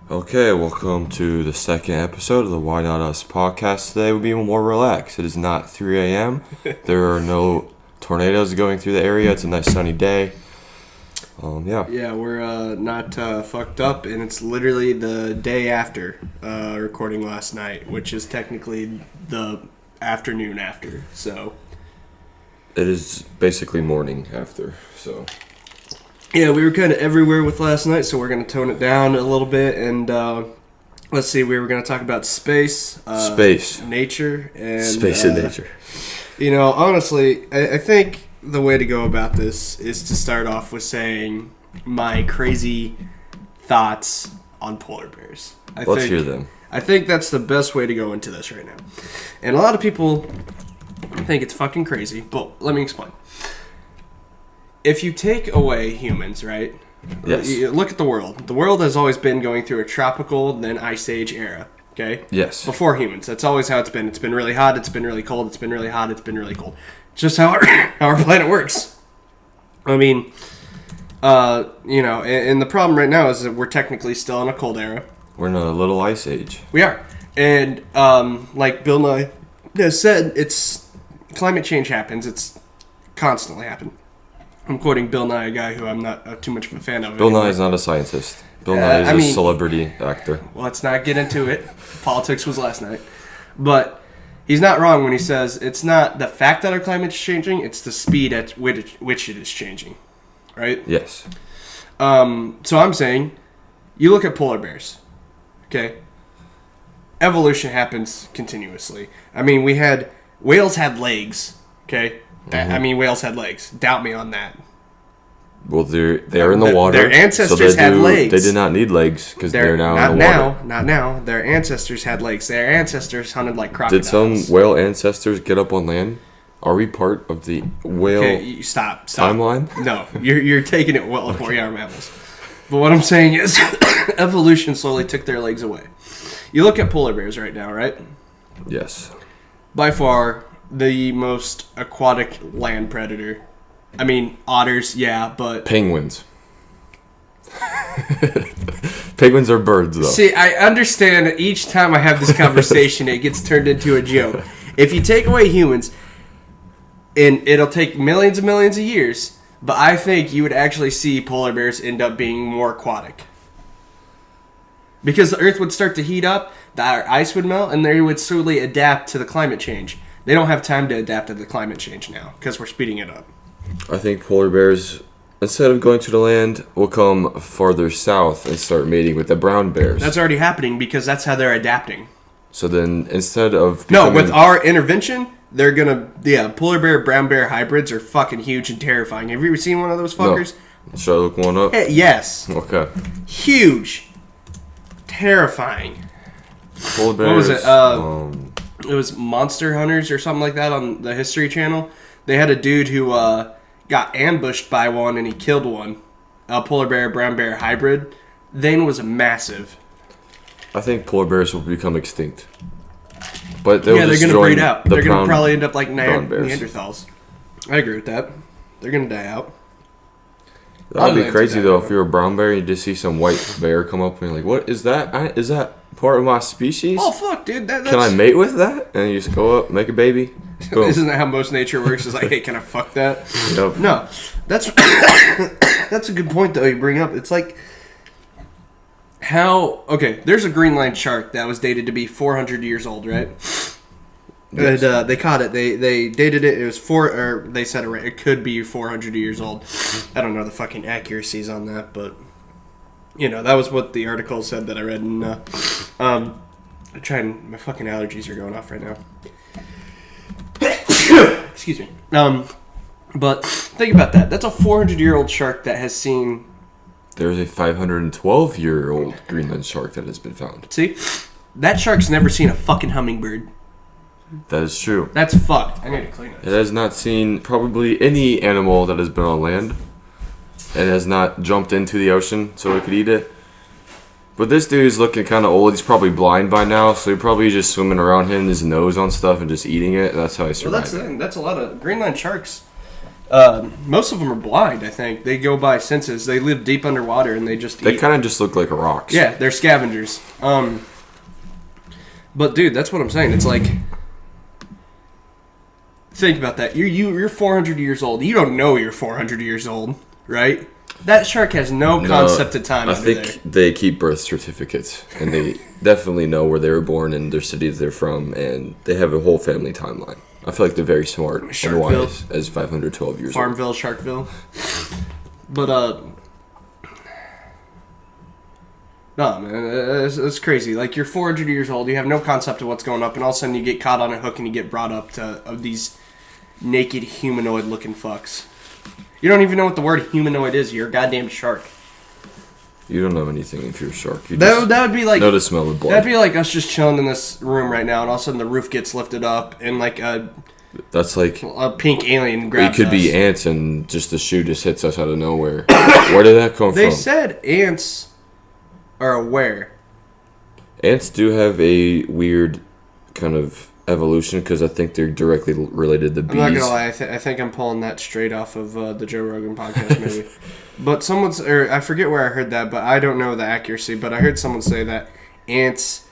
Okay, welcome to the second episode of the Why Not Us podcast. Today we'll be more relaxed. It is not 3 a.m. There are no tornadoes going through the area. It's a nice sunny day. Yeah, we're not fucked up, and it's literally the day after recording last night, which is technically the afternoon after, so... It is basically morning after, so... Yeah, we were kind of everywhere with last night, so we're going to tone it down a little bit, and let's see, we were going to talk about space. Nature, and... Space and nature. You know, honestly, I think the way to go about this is to start off with saying my crazy thoughts on polar bears. Let's hear them. I think that's the best way to go into this right now. And a lot of people think it's fucking crazy, but let me explain. If you take away humans, right? Yes. You look at the world. The world has always been going through a tropical, then ice age era. Okay? Yes. Before humans. That's always how it's been. It's been really hot. It's been really cold. It's been really hot. It's been really cold. It's just how our planet works. I mean, and the problem right now is that we're technically still in a cold era. We're in a little ice age. We are. And like Bill Nye has said, it's climate change happens. It's constantly happened. I'm quoting Bill Nye, a guy who I'm not too much of a fan of. Bill Nye is not a scientist. Bill Nye is a celebrity actor. Well, let's not get into it. Politics was last night. But he's not wrong when he says it's not the fact that our climate's changing, it's the speed at which it is changing. Right? Yes. So I'm saying, you look at polar bears. Okay? Evolution happens continuously. I mean, whales had legs. Okay? Mm-hmm. I mean, whales had legs. Doubt me on that. Well, they're in the water. Their ancestors had legs. They did not need legs because they're now not in the water. Not now. Their ancestors had legs. Their ancestors hunted like crocodiles. Did some whale ancestors get up on land? Are we part of the whale stop. timeline? No, you're taking it well if we are mammals. But what I'm saying is, evolution slowly took their legs away. You look at polar bears right now, right? Yes. By far the most aquatic land predator. I mean, otters, yeah, but... Penguins. Penguins are birds, though. See, I understand that each time I have this conversation, it gets turned into a joke. If you take away humans, and it'll take millions and millions of years, but I think you would actually see polar bears end up being more aquatic. Because the Earth would start to heat up, the ice would melt, and they would slowly adapt to the climate change. They don't have time to adapt to the climate change now, because we're speeding it up. I think polar bears, instead of going to the land, will come farther south and start mating with the brown bears. That's already happening because that's how they're adapting. So then, instead of... No, with our intervention, they're gonna... Yeah, polar bear, brown bear hybrids are fucking huge and terrifying. Have you ever seen one of those fuckers? No. Should I look one up? Yes. Okay. Huge. Terrifying. Polar bears... What was it? It was Monster Hunters or something like that on the History Channel. They had a dude who got ambushed by one and he killed one. A polar bear, brown bear hybrid. Thing was massive. I think polar bears will become extinct. But they're going to breed out. They're going to probably end up like Neanderthals. I agree with that. They're going to die out. That would be crazy though if you're a brown bear and you just see some white bear come up and you're like, what is that? Is that part of my species? Oh fuck, dude. That's... Can I mate with that? And you just go up, make a baby. Boom. Isn't that how most nature works? It's like, hey, can I fuck that? Yep. No, that's that's a good point though you bring up. It's like there's a Greenland shark that was dated to be 400 years old, right? Yes. And they caught it. They dated it. It was they said it could be 400 years old. I don't know the fucking accuracies on that, but that was what the article said that I read. And my fucking allergies are going off right now. Excuse me. But think about that. That's a 400-year-old shark that has seen... There's a 512-year-old Greenland shark that has been found. See? That shark's never seen a fucking hummingbird. That is true. That's fucked. I need to clean it. It has not seen probably any animal that has been on land. It has not jumped into the ocean so it could eat it. But this dude is looking kind of old. He's probably blind by now, so he's probably just swimming around hitting his nose on stuff and just eating it. That's how he survived. Well, that's a lot of Greenland sharks. Most of them are blind, I think. They go by senses. They live deep underwater and they just They eat. kind of just look like rocks. Yeah, they're scavengers. But dude, that's what I'm saying. It's like, think about that. You're 400 years old. You don't know you're 400 years old, right? That shark has no concept of time. I think they keep birth certificates, and they definitely know where they were born and their city they're from, and they have a whole family timeline. I feel like they're very smart and wise as 512 years Farmville, old. Sharkville. But, no, man, it's crazy. Like, you're 400 years old, you have no concept of what's going up, and all of a sudden you get caught on a hook and you get brought up to these naked humanoid-looking fucks. You don't even know what the word humanoid is. You're a goddamn shark. You don't know anything if you're a shark. You that would be like... know the smell of blood. That'd be like us just chilling in this room right now, and all of a sudden the roof gets lifted up, and like that's like a pink alien grabs we could us. be ants, and just the shoe just hits us out of nowhere. Where did that come from? They said ants are aware. Ants do have a weird kind of evolution because I think they're directly related to bees. I'm not gonna lie, I think I'm pulling that straight off of the Joe Rogan podcast, maybe. But I forget where I heard that, but I don't know the accuracy. But I heard someone say that ants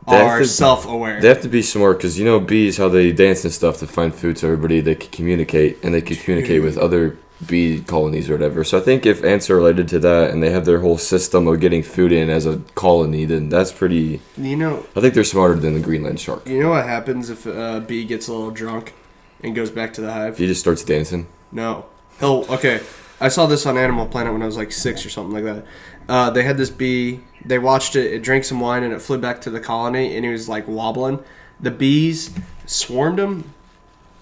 are self-aware. They have to be smart because you know bees, how they dance and stuff to find food, so everybody they can communicate and they can communicate with other bee colonies or whatever. So I think if ants are related to that and they have their whole system of getting food in as a colony, then that's pretty... You know... I think they're smarter than the Greenland shark. You know what happens if a bee gets a little drunk and goes back to the hive? He just starts dancing? No. Okay. I saw this on Animal Planet when I was like 6 or something like that. They had this bee. They watched it drank some wine and it flew back to the colony and he was like wobbling. The bees swarmed him,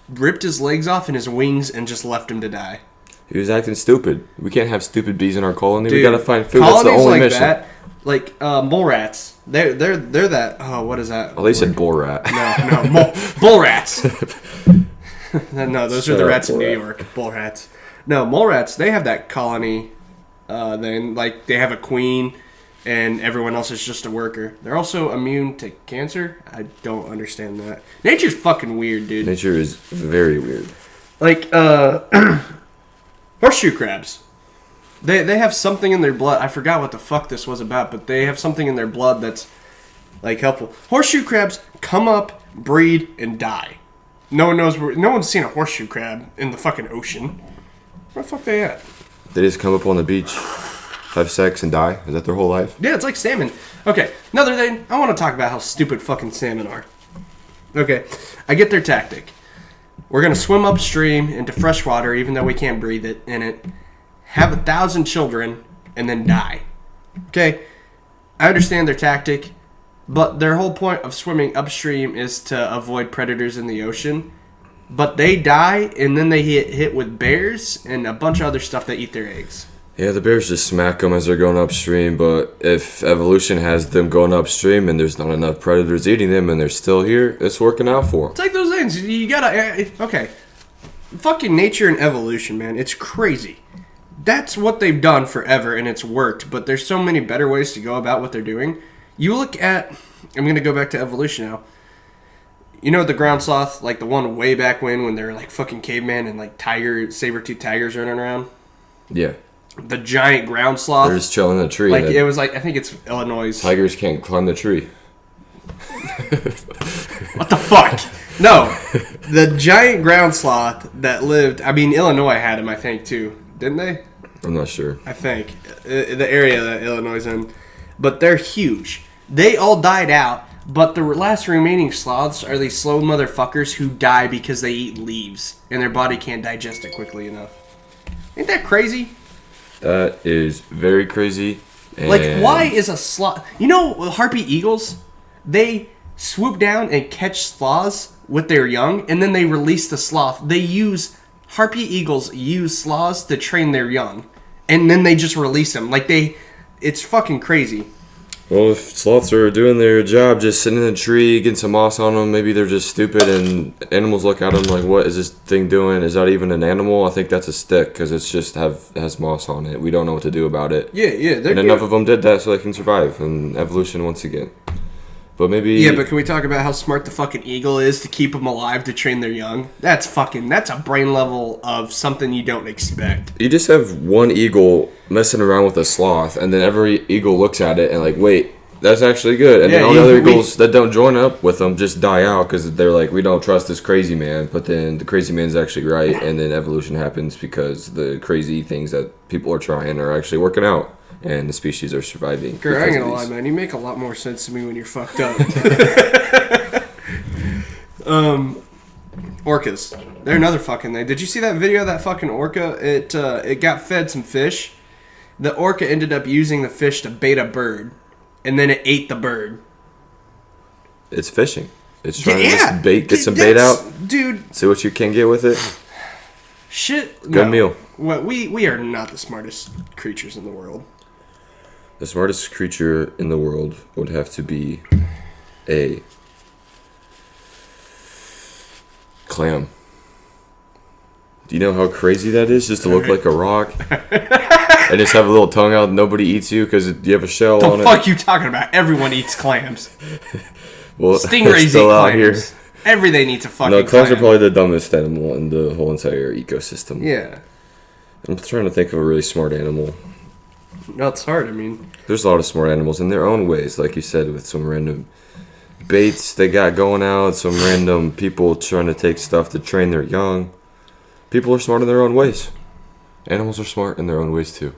ripped his legs off and his wings and just left him to die. He was acting stupid. We can't have stupid bees in our colony. Dude, we gotta find food. That's the only like mission. That, like mole rats. They're that. Oh, what is that? Oh, they said bull rat. No, bull rats. No, those are the rats in New York. Bull rats. No, mole rats. They have that colony. Then like they have a queen, and everyone else is just a worker. They're also immune to cancer. I don't understand that. Nature's fucking weird, dude. Nature is very weird. Like horseshoe crabs. They have something in their blood. I forgot what the fuck this was about, but they have something in their blood that's like helpful. Horseshoe crabs come up, breed, and die. No one knows where. No one's seen a horseshoe crab in the fucking ocean. Where the fuck they at? They just come up on the beach, have sex, and die. Is that their whole life? Yeah, it's like salmon. Okay, another thing. I want to talk about how stupid fucking salmon are. Okay, I get their tactic. We're gonna swim upstream into fresh water, even though we can't breathe in it. Have 1,000 children, and then die. Okay, I understand their tactic, but their whole point of swimming upstream is to avoid predators in the ocean. But they die, and then they get hit with bears and a bunch of other stuff that eat their eggs. Yeah, the bears just smack them as they're going upstream, but if evolution has them going upstream and there's not enough predators eating them and they're still here, it's working out for them. It's like those things. You gotta... Okay. Fucking nature and evolution, man. It's crazy. That's what they've done forever, and it's worked, but there's so many better ways to go about what they're doing. You look at... I'm gonna go back to evolution now. You know the ground sloth, like the one way back when they're like fucking caveman and like saber-toothed tigers running around? Yeah. The giant ground sloth. They're just chilling in a tree. Like it was like, I think it's Illinois. Tigers can't climb the tree. What the fuck? No. The giant ground sloth that lived, I mean, Illinois had him, I think, too. Didn't they? I'm not sure. I think. The area that Illinois is in. But they're huge. They all died out, but the last remaining sloths are these slow motherfuckers who die because they eat leaves, and their body can't digest it quickly enough. Ain't that crazy? That is very crazy. Like, why is a sloth... You know, harpy eagles, they swoop down and catch sloths with their young, and then they release the sloth. Harpy eagles use sloths to train their young, and then they just release them. Like, it's fucking crazy. Well, if sloths are doing their job, just sitting in a tree, getting some moss on them, maybe they're just stupid, and animals look at them like, what is this thing doing? Is that even an animal? I think that's a stick, because it's just has moss on it. We don't know what to do about it. Yeah. And enough of them did that so they can survive, and evolution once again. But maybe... Yeah, but can we talk about how smart the fucking eagle is to keep them alive to train their young? That's a brain level of something you don't expect. You just have one eagle messing around with a sloth, and then every eagle looks at it and like, wait, that's actually good. And then all the other eagles that don't join up with them just die out because they're like, we don't trust this crazy man. But then the crazy man's actually right, and then evolution happens because the crazy things that people are trying are actually working out. And the species are surviving. Girl, I ain't gonna lie, man. You make a lot more sense to me when you're fucked up. Orcas. They're another fucking thing. Did you see that video of that fucking orca? It got fed some fish. The orca ended up using the fish to bait a bird. And then it ate the bird. It's fishing. It's trying to just get some bait out. Dude. See what you can get with it. Shit. Good meal. Well, we are not the smartest creatures in the world. The smartest creature in the world would have to be a clam. Do you know how crazy that is? Just to look like a rock and just have a little tongue out and nobody eats you because you have a shell on it. The fuck you talking about? Everyone eats clams. Well, stingrays eat clams. Here. Everything eats a fucking clam. No, clams are probably the dumbest animal in the whole entire ecosystem. Yeah. I'm trying to think of a really smart animal. No, it's hard. I mean, there's a lot of smart animals in their own ways, like you said, with some random baits they got going out, some random people trying to take stuff to train their young. People are smart in their own ways. Animals are smart in their own ways too.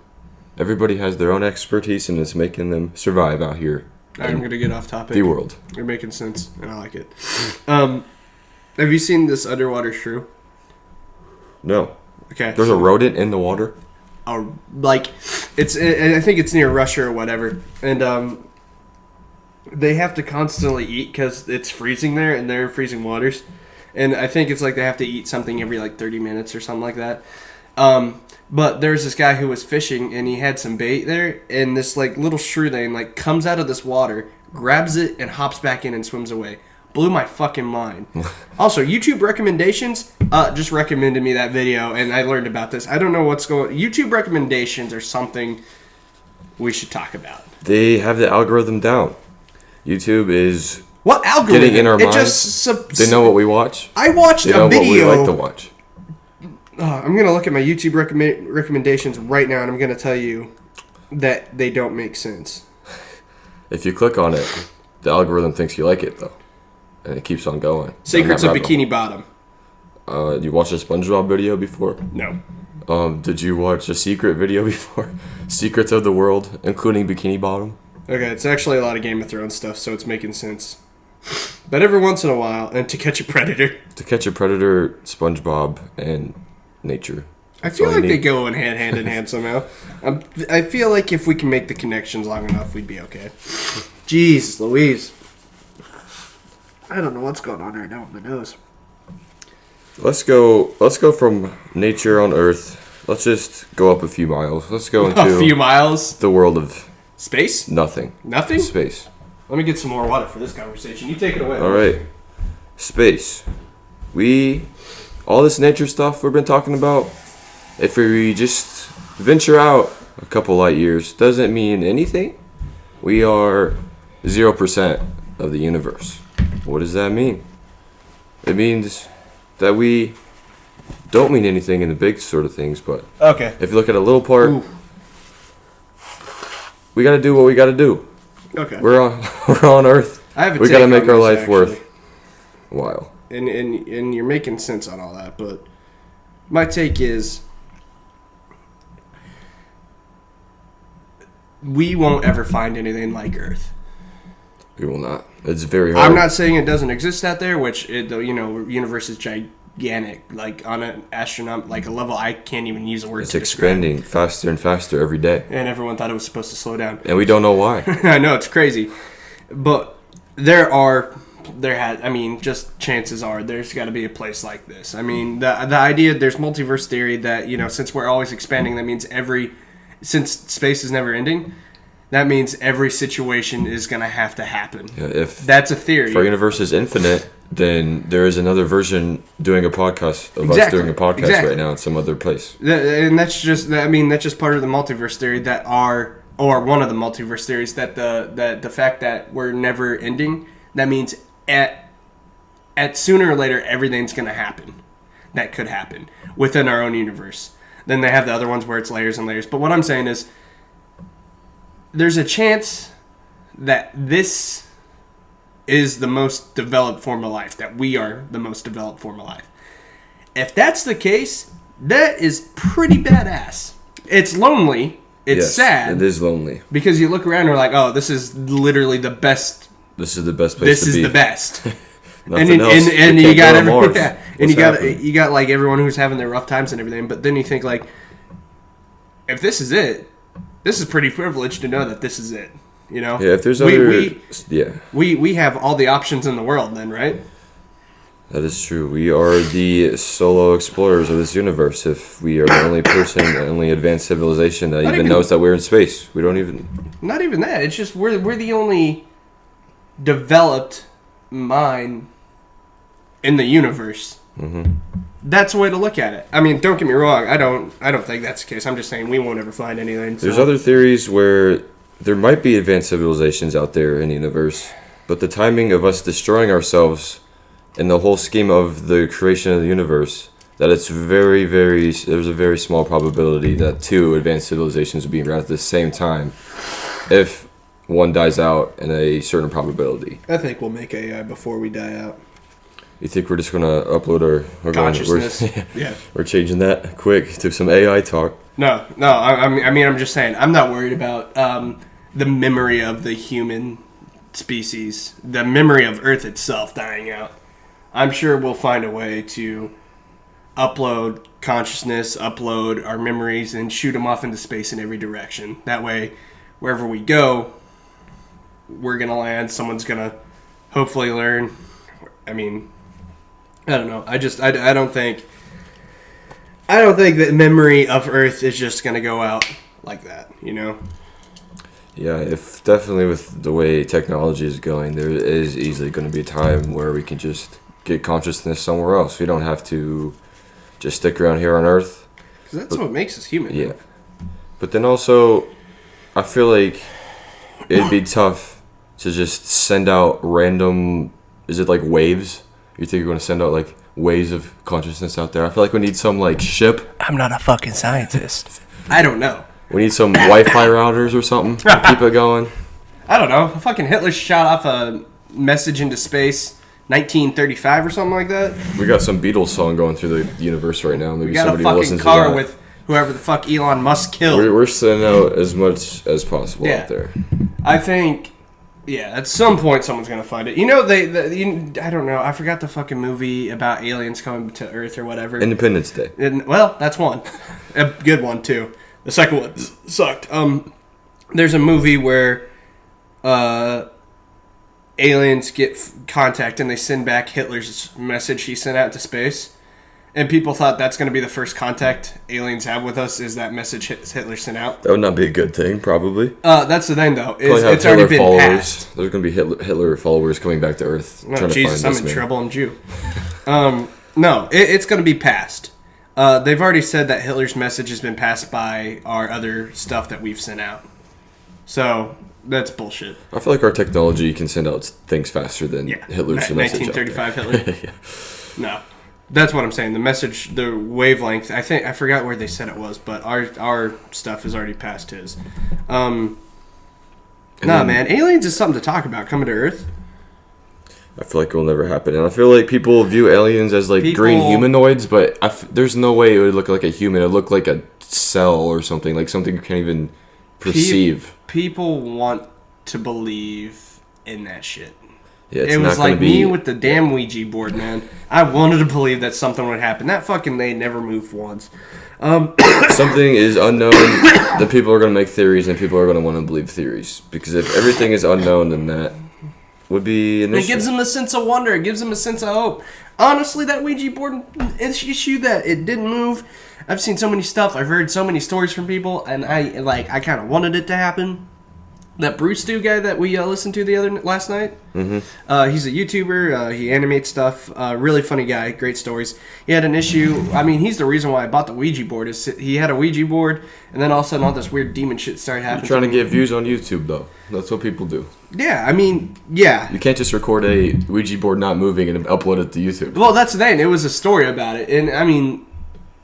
Everybody has their own expertise and it's making them survive out here. I'm going to get off topic. The world. You're making sense, and I like it. Have you seen this underwater shrew? No. Okay. There's a rodent in the water? I think it's near Russia or whatever, and they have to constantly eat because it's freezing there, and they're in freezing waters, and I think it's like they have to eat something every like 30 minutes or something like that. But there's this guy who was fishing, and he had some bait there, and this like little shrew thing like comes out of this water, grabs it, and hops back in and swims away. Blew my fucking mind. Also, YouTube recommendations just recommended me that video, and I learned about this. I don't know what's going. YouTube recommendations are something we should talk about. They have the algorithm down. YouTube is what algorithm? Getting in our minds. They know what we watch. I watched a video. What we like to watch. I'm gonna look at my YouTube recommendations right now, and I'm gonna tell you that they don't make sense. If you click on it, the algorithm thinks you like it though. And it keeps on going. Secrets of Bikini Bottom. You watched a SpongeBob video before? No. Did you watch a secret video before? Secrets of the World, including Bikini Bottom? Okay, it's actually a lot of Game of Thrones stuff, so it's making sense. But every once in a while, and To Catch a Predator. To Catch a Predator, SpongeBob, and nature. I feel like they go in hand in hand somehow. I feel like if we can make the connections long enough, we'd be okay. Jeez Louise. I don't know what's going on right now with my nose. Let's go from nature on Earth. Let's just go up a few miles. Let's go into a few miles. The world of space. Nothing. Nothing. Space. Let me get some more water for this conversation. You take it away. All right. Space. All this nature stuff we've been talking about. If we just venture out a couple light years, doesn't mean anything. We are 0% of the universe. What does that mean? It means that we don't mean anything in the big sort of things, but okay. If you look at a little part, we got to do what we got to do. Okay. We're on Earth. We got to make our life worth a while. And you're making sense on all that, but my take is we won't ever find anything like Earth. We will not. It's very hard. I'm not saying it doesn't exist out there, which universe is gigantic, like on an astronaut, like a level I can't even use a word. It's expanding faster and faster every day, and everyone thought it was supposed to slow down, and we don't know why. I know it's crazy, but just chances are there's got to be a place like this. I mean, the idea there's multiverse theory that since we're always expanding, that means since space is never ending. That means every situation is going to have to happen. Yeah, if that's a theory. If our universe is infinite, then there is another version doing a podcast of us doing a podcast right now in some other place. And that's just part of the multiverse theory that our or one of the multiverse theories, that the fact that we're never ending, that means at sooner or later everything's going to happen that could happen within our own universe. Then they have the other ones where it's layers and layers. But what I'm saying is, there's a chance that this is the most developed form of life, that we are the most developed form of life. If that's the case, that is pretty badass. It's lonely. It's sad. It is lonely. Because you look around and you're like, oh, this is literally the best. This is the best place to be. This is the best. Nothing else. And you got everyone, yeah, and you got like everyone who's having their rough times and everything. But then you think like, if this is it, this is pretty privileged to know that this is it. You know? Yeah. If there's we have all the options in the world, then, right? That is true. We are the solo explorers of this universe. If we are the only person, the only advanced civilization that even knows that we're in space, we don't even. Not even that. It's just we're the only developed mind in the universe. Mm-hmm. That's a way to look at it. I mean, don't get me wrong. I don't think that's the case. I'm just saying we won't ever find anything. So. There's other theories where there might be advanced civilizations out there in the universe, but the timing of us destroying ourselves in the whole scheme of the creation of the universe, that it's very, very, there's a very small probability that two advanced civilizations will be around at the same time if one dies out in a certain probability. I think we'll make AI before we die out. You think we're just going to upload our consciousness? Yeah. We're changing that quick to some AI talk. No. I mean, I'm just saying, I'm not worried about the memory of the human species, the memory of Earth itself dying out. I'm sure we'll find a way to upload consciousness, upload our memories, and shoot them off into space in every direction. That way, wherever we go, we're going to land. Someone's going to hopefully learn. I mean, I don't know. I don't think that memory of Earth is just going to go out like that, you know? Yeah, if definitely with the way technology is going, there is easily going to be a time where we can just get consciousness somewhere else. We don't have to just stick around here on Earth. Because that's what makes us human. Yeah. But then also, I feel like it'd be tough to just send out random... Is it like waves? You think you're going to send out like waves of consciousness out there? I feel like we need some like ship. I'm not a fucking scientist. I don't know. We need some Wi-Fi routers or something to keep it going. I don't know. Fucking Hitler shot off a message into space 1935 or something like that. We got some Beatles song going through the universe right now. Maybe we got somebody a fucking listens car to that. with whoever the fuck Elon Musk killed. We're sending out as much as possible out there. I think, yeah, at some point someone's gonna find it. You know, I don't know. I forgot the fucking movie about aliens coming to Earth or whatever. Independence Day. Well, that's one. A good one too. The second one sucked. There's a movie where aliens get contact and they send back Hitler's message he sent out to space, and people thought that's going to be the first contact aliens have with us, is that message Hitler sent out. That would not be a good thing, probably. That's the thing, though. It's already been passed. There's going to be Hitler followers coming back to Earth. Oh, Jesus, I'm in trouble. I'm Jew. No, it's going to be passed. They've already said that Hitler's message has been passed by our other stuff that we've sent out. So that's bullshit. I feel like our technology can send out things faster than Hitler's message. 1935 Hitler. No, that's what I'm saying. The message, the wavelength. I forgot where they said it was, but our stuff is already past his. Man, aliens is something to talk about coming to Earth. I feel like it will never happen, and I feel like people view aliens as like green humanoids, but there's no way it would look like a human. It would look like a cell or something, like something you can't even perceive. People want to believe in that shit. Yeah, it was like me with the damn Ouija board, man. I wanted to believe that something would happen. That fucking thing never moved once. Something is unknown, then people are going to make theories, and people are going to want to believe theories. Because if everything is unknown, then that would be an issue. It gives them a sense of wonder. It gives them a sense of hope. Honestly, that Ouija board issue that it didn't move. I've seen so many stuff. I've heard so many stories from people, and I kind of wanted it to happen. That Bruce Stu guy that we listened to last night. Mm-hmm. He's a YouTuber. He animates stuff. Really funny guy. Great stories. He had an issue. I mean, he's the reason why I bought the Ouija board. Is he had a Ouija board, and then all of a sudden all this weird demon shit started happening. You're trying to get views on YouTube, though. That's what people do. Yeah, I mean, yeah. You can't just record a Ouija board not moving and upload it to YouTube. Well, that's the thing. It was a story about it, and I mean,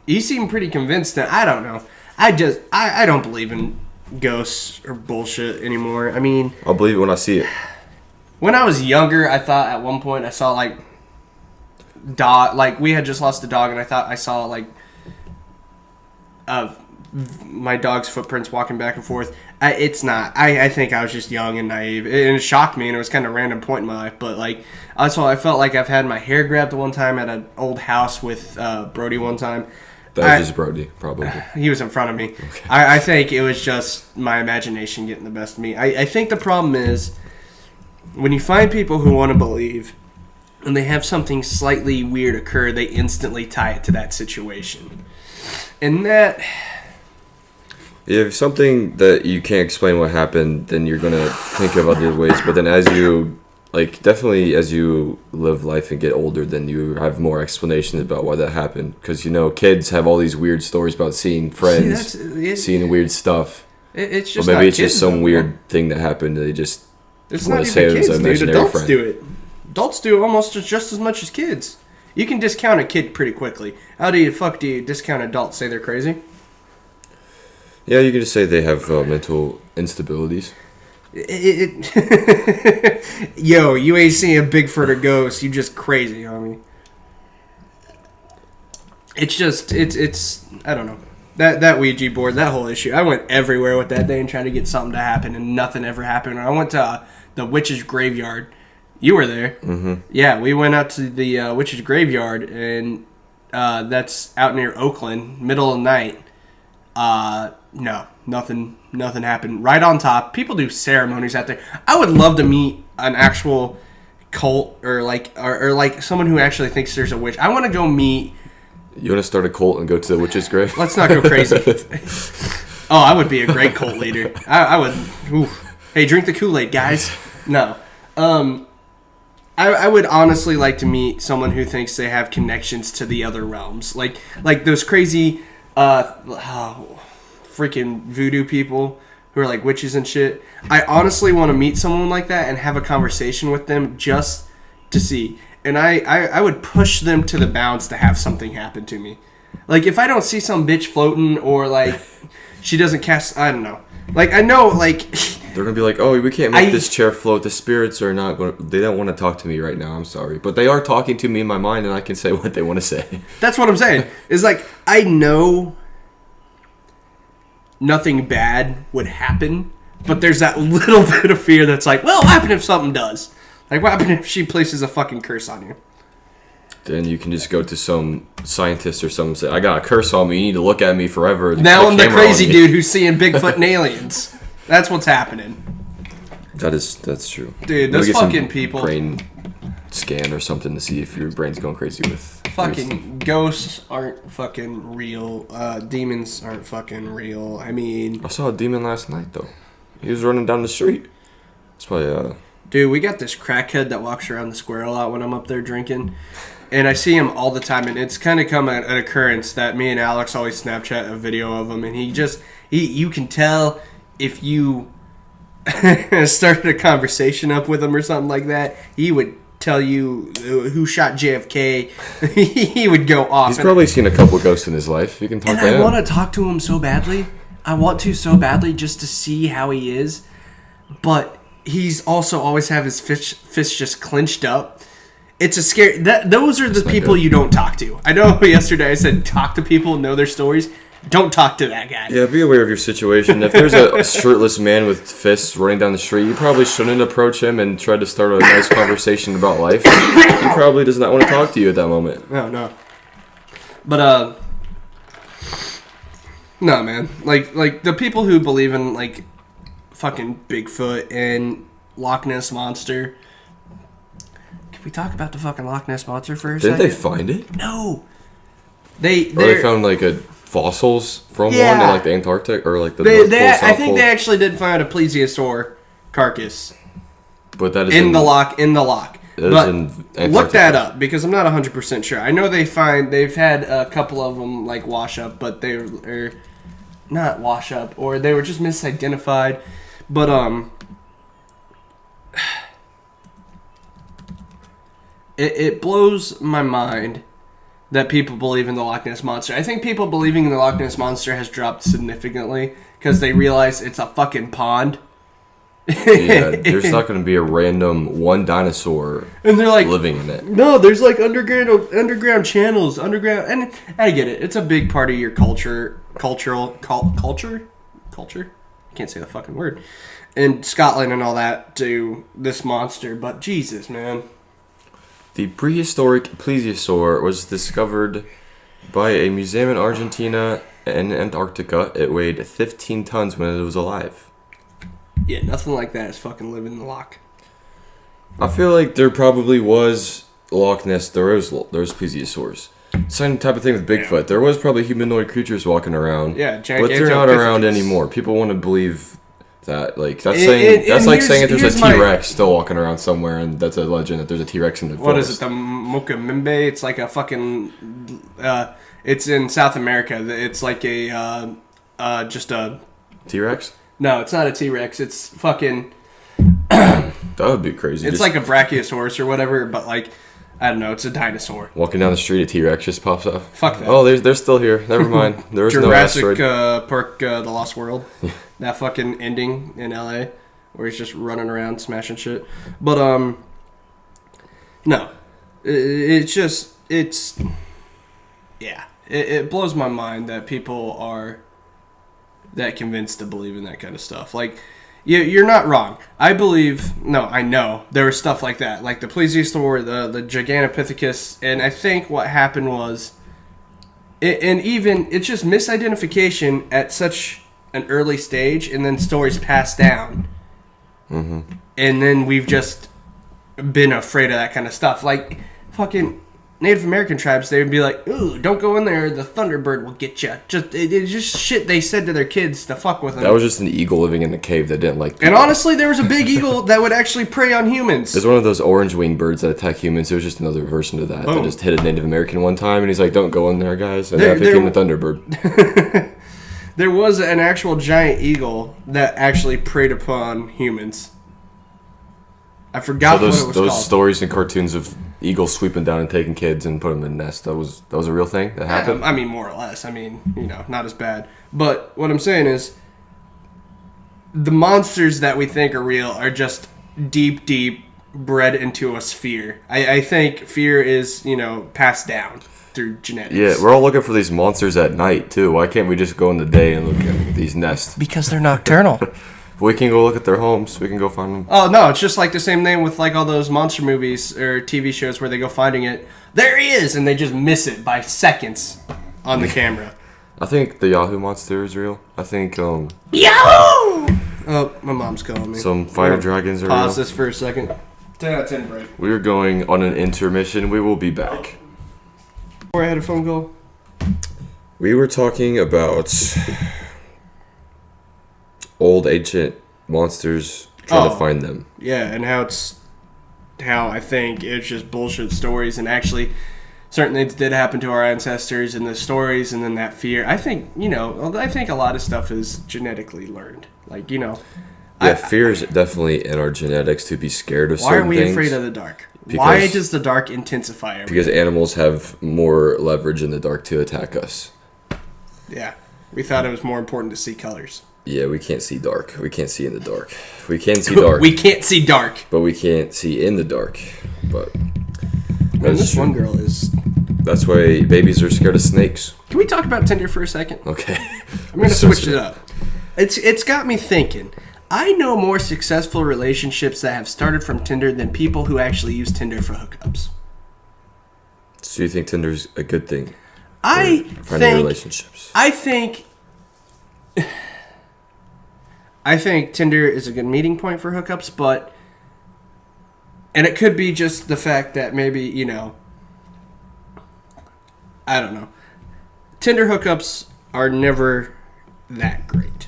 he seemed pretty convinced. That I don't know. I don't believe in ghosts or bullshit anymore. I mean, I'll believe it when I see it. When I was younger, I thought at one point I saw like we had just lost a dog, and I thought I saw like my dog's footprints walking back and forth. It's not. I think I was just young and naive, and it shocked me, and it was kind of a random point in my life. But like also, I felt like I've had my hair grabbed one time at an old house with Brody one time. That was just Brody, probably. He was in front of me. Okay. I think it was just my imagination getting the best of me. I think the problem is when you find people who want to believe and they have something slightly weird occur, they instantly tie it to that situation. And that... If something that you can't explain what happened, then you're going to think of other ways. But then as you... definitely as you live life and get older, then you have more explanations about why that happened. Because, kids have all these weird stories about seeing friends, seeing weird stuff. It's just or maybe it's kids, just some weird thing that happened. They just it's want not to say even it was kids, an dude. imaginary Adults friend. do it. Adults do almost just as much as kids. You can discount a kid pretty quickly. How do you discount adults? Say they're crazy? Yeah, you can just say they have mental instabilities. Yo, you ain't seeing Bigfoot or ghosts. You just crazy, homie. It's I don't know. That Ouija board, that whole issue. I went everywhere with that thing trying to get something to happen, and nothing ever happened. I went to the witch's graveyard. You were there. Mm-hmm. Yeah, we went out to the witch's graveyard, and that's out near Oakland, middle of the night. No, nothing happened. Right on top. People do ceremonies out there. I would love to meet an actual cult or like someone who actually thinks there's a witch. I want to go meet. You want to start a cult and go to the witch's grave? Let's not go crazy. Oh, I would be a great cult leader. I would. Oof. Hey, drink the Kool-Aid, guys. No. I would honestly like to meet someone who thinks they have connections to the other realms. Like those crazy freaking voodoo people who are like witches and shit. I honestly want to meet someone like that and have a conversation with them just to see. And I would push them to the bounds to have something happen to me. Like, if I don't see some bitch floating or, like, she doesn't cast... I don't know. Like, I know, like... They're going to be like, oh, we can't make this chair float. The spirits are not going to... They don't want to talk to me right now. I'm sorry. But they are talking to me in my mind, and I can say what they want to say. That's what I'm saying. It's like, I know nothing bad would happen, but there's that little bit of fear that's like, well, what happens if something does? Like, what happens if she places a fucking curse on you? Then you can just go to some scientist or something and say, I got a curse on me. You need to look at me forever. Now I'm the crazy dude who's seeing Bigfoot and aliens. That's what's happening. That's true. Dude, those fucking people. Brain scan or something to see if your brain's going crazy with... Fucking ghosts aren't fucking real. Demons aren't fucking real. I mean... I saw a demon last night, though. He was running down the street. That's why, Dude, we got this crackhead that walks around the square a lot when I'm up there drinking. And I see him all the time, and it's kind of come an occurrence that me and Alex always Snapchat a video of him, and you can tell if you started a conversation up with him or something like that, he would tell you who shot JFK. He would go off. He's probably seen a couple ghosts in his life. You can talk to him. I want to talk to him so badly. I want to so badly just to see how he is, but he's also always have his fist just clenched up. It's a scary... Those are the people you don't talk to. I know yesterday I said talk to people, know their stories. Don't talk to that guy. Yeah, be aware of your situation. If there's a shirtless man with fists running down the street, you probably shouldn't approach him and try to start a nice conversation about life. He probably does not want to talk to you at that moment. No. But, no, man. Like the people who believe in, like, fucking Bigfoot and Loch Ness Monster... Can we talk about the fucking Loch Ness Monster for a second? Didn't they find it? No. They found, like, fossils from one in, like, the Antarctic or, like, the North Pole, South I think Pole. they actually did find a plesiosaur carcass But that is in the lock. But in look that Antarctica. up because I'm not 100% sure. I know they've had a couple of them like wash up, but they're not wash up, or they were just misidentified. But it blows my mind that people believe in the Loch Ness Monster. I think people believing in the Loch Ness Monster has dropped significantly because they realize it's a fucking pond. Yeah, there's not going to be a random one dinosaur And they're like living in it. No, there's like underground channels, and I get it. It's a big part of your culture. I can't say the fucking word. In Scotland and all that to this monster, but Jesus, man. The prehistoric plesiosaur was discovered by a museum in Argentina and Antarctica. It weighed 15 tons when it was alive. Yeah, nothing like that is fucking living in the loch. I feel like there probably was Loch Ness. There was plesiosaurs. Same type of thing with Bigfoot. Yeah. There was probably humanoid creatures walking around. Yeah, but they're not around anymore. People want to believe that. Like that's saying that there's a T-Rex still walking around somewhere, and that's a legend that there's a T-Rex in the forest. What is it? The Mokembe? It's like a fucking. It's in South America. It's like a just a T-Rex. No, it's not a T-Rex. It's fucking. That would be crazy. It's like a brachiosaurus or whatever, but like, I don't know. It's a dinosaur. Walking down the street, a T-Rex just pops up. Fuck that. Oh, they're still here. Never mind. There was Jurassic no asteroid. Park, The Lost World. That fucking ending in LA where he's just running around smashing shit. But no, it blows my mind that people are that convinced to believe in that kind of stuff. Like, you're not wrong. I know there was stuff like that, like the plesiosaur, the Gigantopithecus, and I think what happened was, it's just misidentification at such an early stage, and then stories passed down, and then we've just been afraid of that kind of stuff. Like, fucking Native American tribes, they would be like, "Ooh, don't go in there. The Thunderbird will get you." It's just shit they said to their kids to fuck with them. That was just an eagle living in the cave that didn't like people. And honestly, there was a big eagle that would actually prey on humans. There's one of those orange-winged birds that attack humans. It was just another version of that. Oh. That just hit a Native American one time, and he's like, "Don't go in there, guys." And that became the Thunderbird. There was an actual giant eagle that actually preyed upon humans. I forgot what it was called. Those stories and cartoons of eagles sweeping down and taking kids and putting them in nests. That was a real thing that happened. I mean, more or less. I mean, not as bad. But what I'm saying is, the monsters that we think are real are just deep bred into a sphere. I think fear is passed down through genetics. Yeah, we're all looking for these monsters at night too. Why can't we just go in the day and look at these nests? Because they're nocturnal. We can go look at their homes. We can go find them. Oh, no, it's just like the same thing with like all those monster movies or TV shows where they go finding it. There he is! And they just miss it by seconds on the camera. I think the Yahoo monster is real. I think, Yahoo! Oh, my mom's calling me. some fire dragons are real. Pause this for a second. 10 out of 10 break. We are going on an intermission. We will be back. Before I had a phone call. We were talking about old ancient monsters, trying to find them. Yeah, and how I think it's just bullshit stories, and actually certain things did happen to our ancestors in the stories, and then that fear. I think, I think a lot of stuff is genetically learned. Like, Yeah, fear is definitely in our genetics to be scared of why certain are we things. afraid of the dark? Why does the dark intensify everything? Because animals have more leverage in the dark to attack us. Yeah, we thought it was more important to see colors. Yeah, we can't see dark. We can't see in the dark. We can see dark. We can't see dark. But we can't see in the dark. But Man, this one girl is... That's why babies are scared of snakes. Can we talk about Tinder for a second? Okay. I'm going to switch it up. It's got me thinking. I know more successful relationships that have started from Tinder than people who actually use Tinder for hookups. So you think Tinder's a good thing? I finding relationships. I think Tinder is a good meeting point for hookups, but... And it could be just the fact that maybe, I don't know. Tinder hookups are never that great.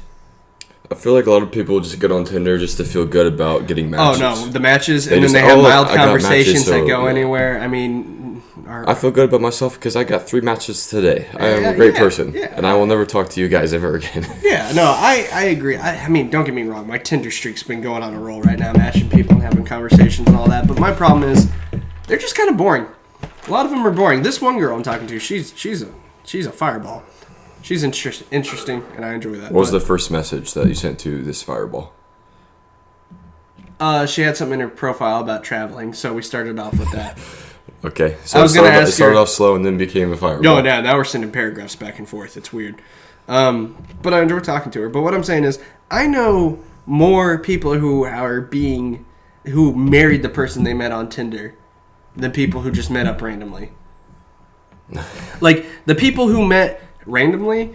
I feel like a lot of people just get on Tinder just to feel good about getting matches. Oh, no, the matches, and then they have mild conversations that go anywhere. I mean... I feel good about myself because I got 3 matches today. I am a great person, and I will never talk to you guys ever again. Yeah, no, I agree. I mean, don't get me wrong. My Tinder streak's been going on a roll right now, matching people and having conversations and all that. But my problem is, they're just kind of boring. A lot of them are boring. This one girl I'm talking to, she's a fireball. She's interesting, and I enjoy that. What was the first message that you sent to this fireball? She had something in her profile about traveling, so we started off with that. Okay, so it started off slow and then became a fireball. No, now we're sending paragraphs back and forth. It's weird. But I enjoy talking to her. But what I'm saying is, I know more people who married the person they met on Tinder than people who just met up randomly. Like, the people who met randomly,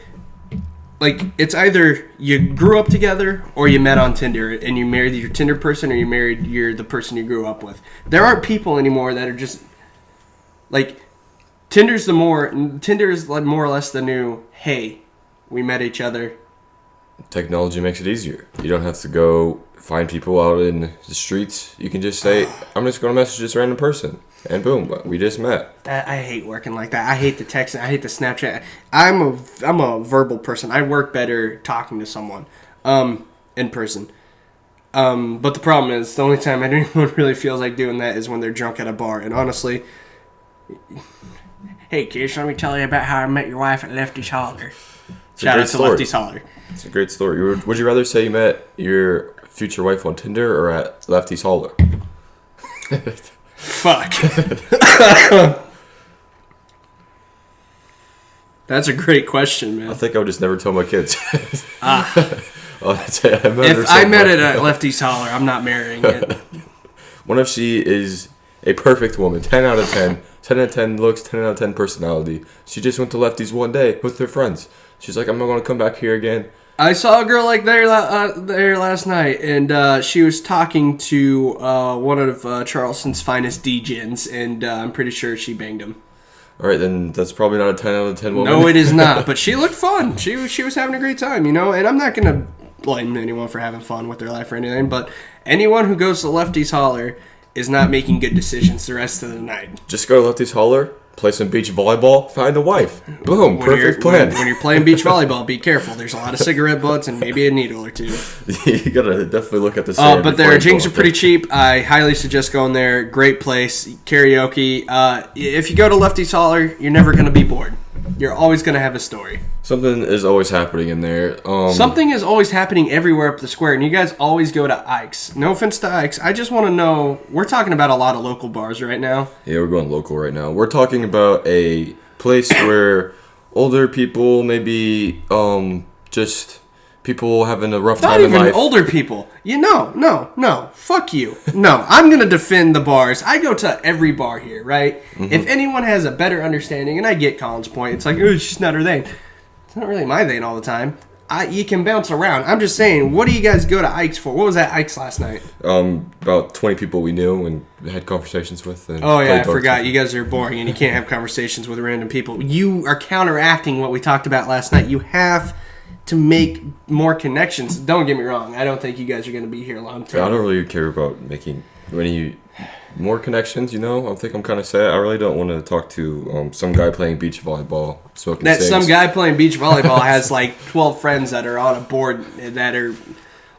like, it's either you grew up together or you met on Tinder and you married your Tinder person or you married the person you grew up with. There aren't people anymore that are just... Like, Tinder is like more or less the new, hey, we met each other. Technology makes it easier. You don't have to go find people out in the streets. You can just say, I'm just going to message this random person. And boom, we just met. I hate working like that. I hate the texting. I hate the Snapchat. I'm a verbal person. I work better talking to someone in person. But the problem is, the only time anyone really feels like doing that is when they're drunk at a bar. And honestly... Hey kids, let me tell you about how I met your wife at Lefty's Holler. Shout out to Lefty's Holler. It's a great story. Would you rather say you met your future wife on Tinder or at Lefty's Holler? Fuck. That's a great question, man. I think I would just never tell my kids. If I met it at Lefty's Holler, I'm not marrying it. What if she is a perfect woman, 10 out of 10, 10 out of 10 looks, 10 out of 10 personality. She just went to Lefty's one day with her friends. She's like, I'm not going to come back here again. I saw a girl like there last night, and she was talking to one of Charleston's finest DJs, and I'm pretty sure she banged him. All right, then that's probably not a 10 out of 10 woman. No, it is not, but she looked fun. She was having a great time, and I'm not going to blame anyone for having fun with their life or anything, but anyone who goes to Lefty's Holler is not making good decisions the rest of the night. Just go to Lefty's Holler, play some beach volleyball, find a wife. Boom, perfect plan. When you're playing beach volleyball, be careful. There's a lot of cigarette butts and maybe a needle or two. You gotta definitely look at the sand. But their drinks are pretty cheap. I highly suggest going there. Great place. Karaoke. If you go to Lefty's Holler, you're never gonna be bored. You're always going to have a story. Something is always happening in there. Something is always happening everywhere up the square, and you guys always go to Ike's. No offense to Ike's. I just want to know, we're talking about a lot of local bars right now. Yeah, we're going local right now. We're talking about a place where older people, maybe just people having a rough time in life. Not even older people. No. Fuck you. No, I'm going to defend the bars. I go to every bar here, right? Mm-hmm. If anyone has a better understanding, and I get Colin's point, it's like, it's just not her thing. It's not really my thing all the time. You can bounce around. I'm just saying, what do you guys go to Ike's for? What was at Ike's last night? About 20 people we knew and had conversations with. And I forgot. You guys are boring and you can't have conversations with random people. You are counteracting what we talked about last night. You have to make more connections. Don't get me wrong. I don't think you guys are going to be here long term. I don't really care about making any more connections, I think I'm kind of sad. I really don't want to talk to some guy playing beach volleyball, smoking cigs. Some guy playing beach volleyball has like 12 friends that are on a board that are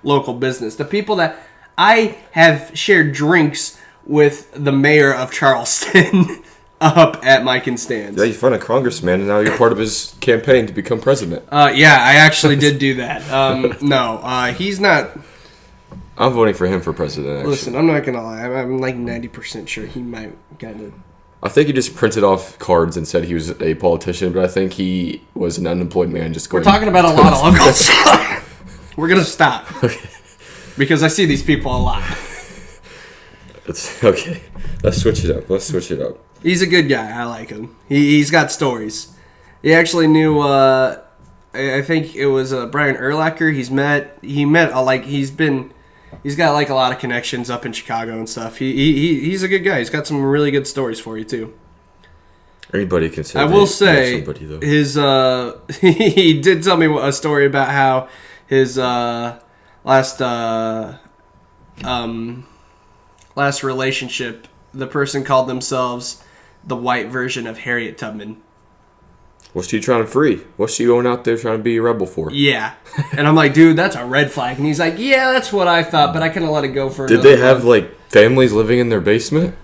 local business. The people that I have shared drinks with the mayor of Charleston up at Mike and Stan's. Yeah, you found a congressman and now you're part of his campaign to become president. Yeah, I actually did do that. He's not... I'm voting for him for president, actually. Listen, I'm not going to lie. I'm like 90% sure he might kind of... I think he just printed off cards and said he was a politician, but I think he was an unemployed man just going... We're talking about a lot of local stuff. We're going to stop. Okay. Because I see these people a lot. It's okay. Let's switch it up. He's a good guy. I like him. He's got stories. He actually knew... I think it was Brian Urlacher. He's got like a lot of connections up in Chicago and stuff. He's a good guy. He's got some really good stories for you too. Anybody can say. I will say somebody, though. His he did tell me a story about how his last relationship, the person called themselves the white version of Harriet Tubman. What's she trying to free? What's she going out there trying to be a rebel for? Yeah. And I'm like, dude, that's a red flag. And he's like, yeah, that's what I thought, but I couldn't let it go for Did they have, like, families living in their basement?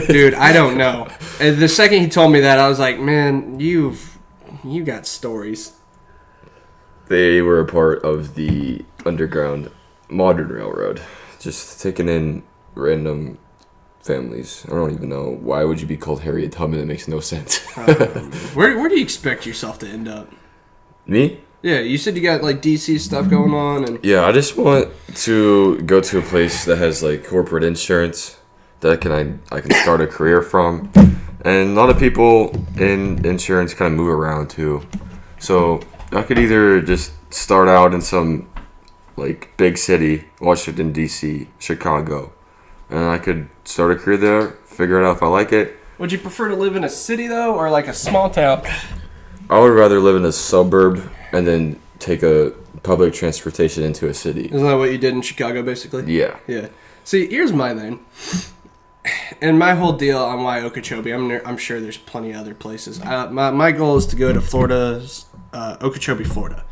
Dude, I don't know. And the second he told me that, I was like, man, you got stories. They were a part of the Underground Modern Railroad. Just taking in random families. I don't even know. Why would you be called Harriet Tubman? It makes no sense. Where do you expect yourself to end up? Me? Yeah, you said you got like DC stuff going on, and Yeah, I just want to go to a place that has like corporate insurance that I can start a career from. And a lot of people in insurance kind of move around too. So I could either just start out in some like big city, Washington DC, Chicago, and I could start a career there, figure it out if I like it. Would you prefer to live in a city though, or like a small town? I would rather live in a suburb and then take a public transportation into a city. Isn't that what you did in Chicago, basically? Yeah. Yeah. See, here's my thing. And my whole deal on why Okeechobee, I'm sure there's plenty of other places. My goal is to go to Florida's, Okeechobee, Florida.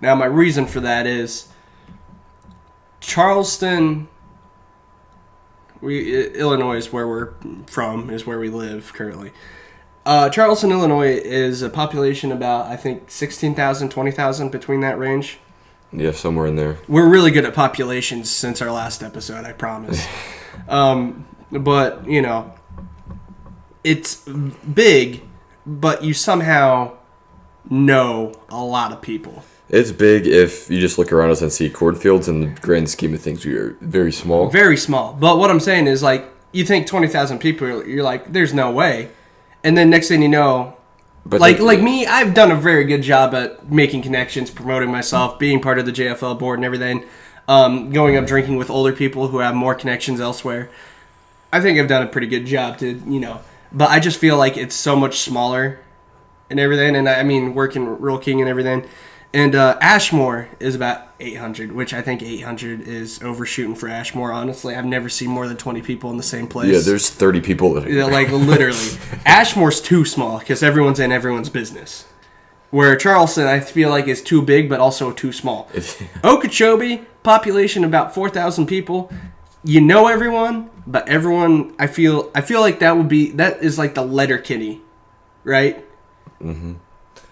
Now, my reason for that is Charleston, Illinois is where we're from, is where we live currently. Charleston, Illinois is a population about, I think, 16,000, 20,000, between that range. Yeah, somewhere in there. We're really good at populations since our last episode, I promise. But, you know, it's big, but you somehow know a lot of people. It's big if you just look around us and see cornfields. In the grand scheme of things, we are very small. Very small. But what I'm saying is, like, you think 20,000 people, you're like, there's no way. And then next thing you know, But like me, I've done a very good job at making connections, promoting myself, being part of the JFL board and everything, going up drinking with older people who have more connections elsewhere. I think I've done a pretty good job to, you know, but I just feel like it's so much smaller and everything. And I mean, working Real King and everything. And Ashmore is about 800, which I think 800 is overshooting for Ashmore, honestly. I've never seen more than 20 people in the same place. Yeah, there's 30 people living. Yeah, like literally. Ashmore's too small because everyone's in everyone's business. Where Charleston, I feel like, is too big but also too small. Okeechobee, population about 4,000 people. You know everyone, but everyone, I feel like that is like the Letterkenny, right? Mm-hmm.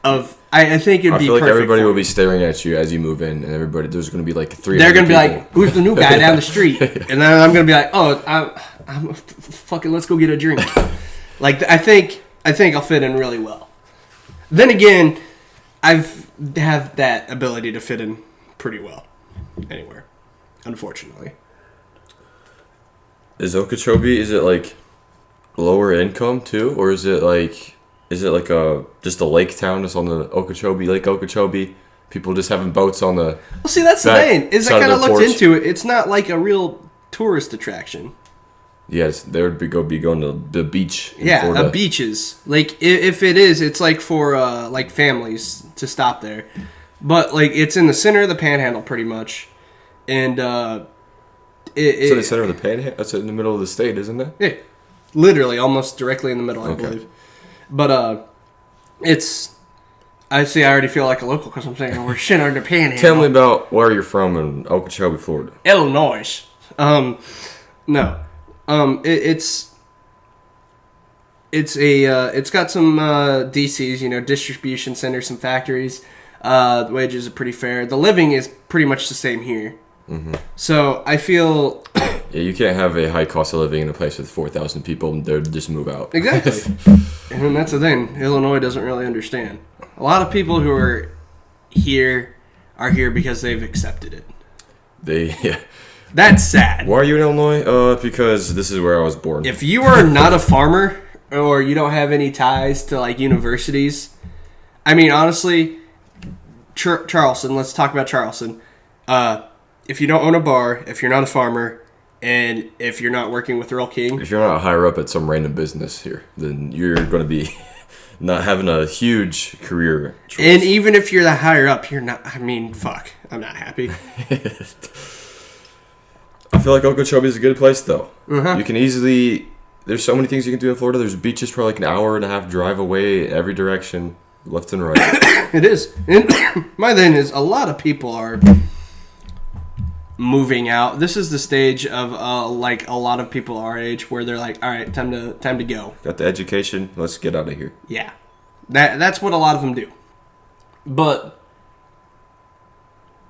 I think it'd be perfect. I feel like everybody will be staring at you as you move in, and there's going to be like 300 They're going to be people. like, who's the new guy down the street? And then I'm going to be like, oh, I'm fucking, let's go get a drink. Like, I think I'll fit in really well. Then again, have that ability to fit in pretty well anywhere, unfortunately. Is Okeechobee, is it like lower income too, or is it like just a lake town just on the Lake Okeechobee? People just having boats on the. Well, see, that's the thing. Is I kind of looked porch. into it. It's not like a real tourist attraction. Yes, they would be going to the beach. Yeah, Florida. Beaches. Like if it is, it's like for like families to stop there. But like it's in the center of the Panhandle, pretty much, and it's in the center of the Panhandle. That's in the middle of the state, isn't it? Yeah, literally, almost directly in the middle, I believe. But it's. I see. I already feel like a local because I'm saying we're shit under Panhandle. Tell me about where you're from in Okeechobee, Florida. Illinois. No. It's got some DCs, you know, distribution centers, some factories. The wages are pretty fair. The living is pretty much the same here. Mm-hmm. So I feel. Yeah, you can't have a high cost of living in a place with 4,000 people and they'll just move out. Exactly. And that's the thing. Illinois doesn't really understand. A lot of people who are here because they've accepted it. Yeah. That's sad. Why are you in Illinois? Because this is where I was born. If you are not a farmer or you don't have any ties to like universities, I mean, honestly, Charleston. Let's talk about Charleston. If you don't own a bar, if you're not a farmer, and if you're not working with Real King, if you're not higher up at some random business here, then you're going to be not having a huge career choice. And even if you're that higher up, you're not. I mean, fuck. I'm not happy. I feel like Okeechobee is a good place, though. Uh-huh. You can easily... There's so many things you can do in Florida. There's beaches for like an hour and a half drive away every direction, left and right. It is. And my thing is, a lot of people are moving out. This is the stage of like a lot of people our age where they're like, all right, time to go. Got the education. Let's get out of here. Yeah, that's what a lot of them do. But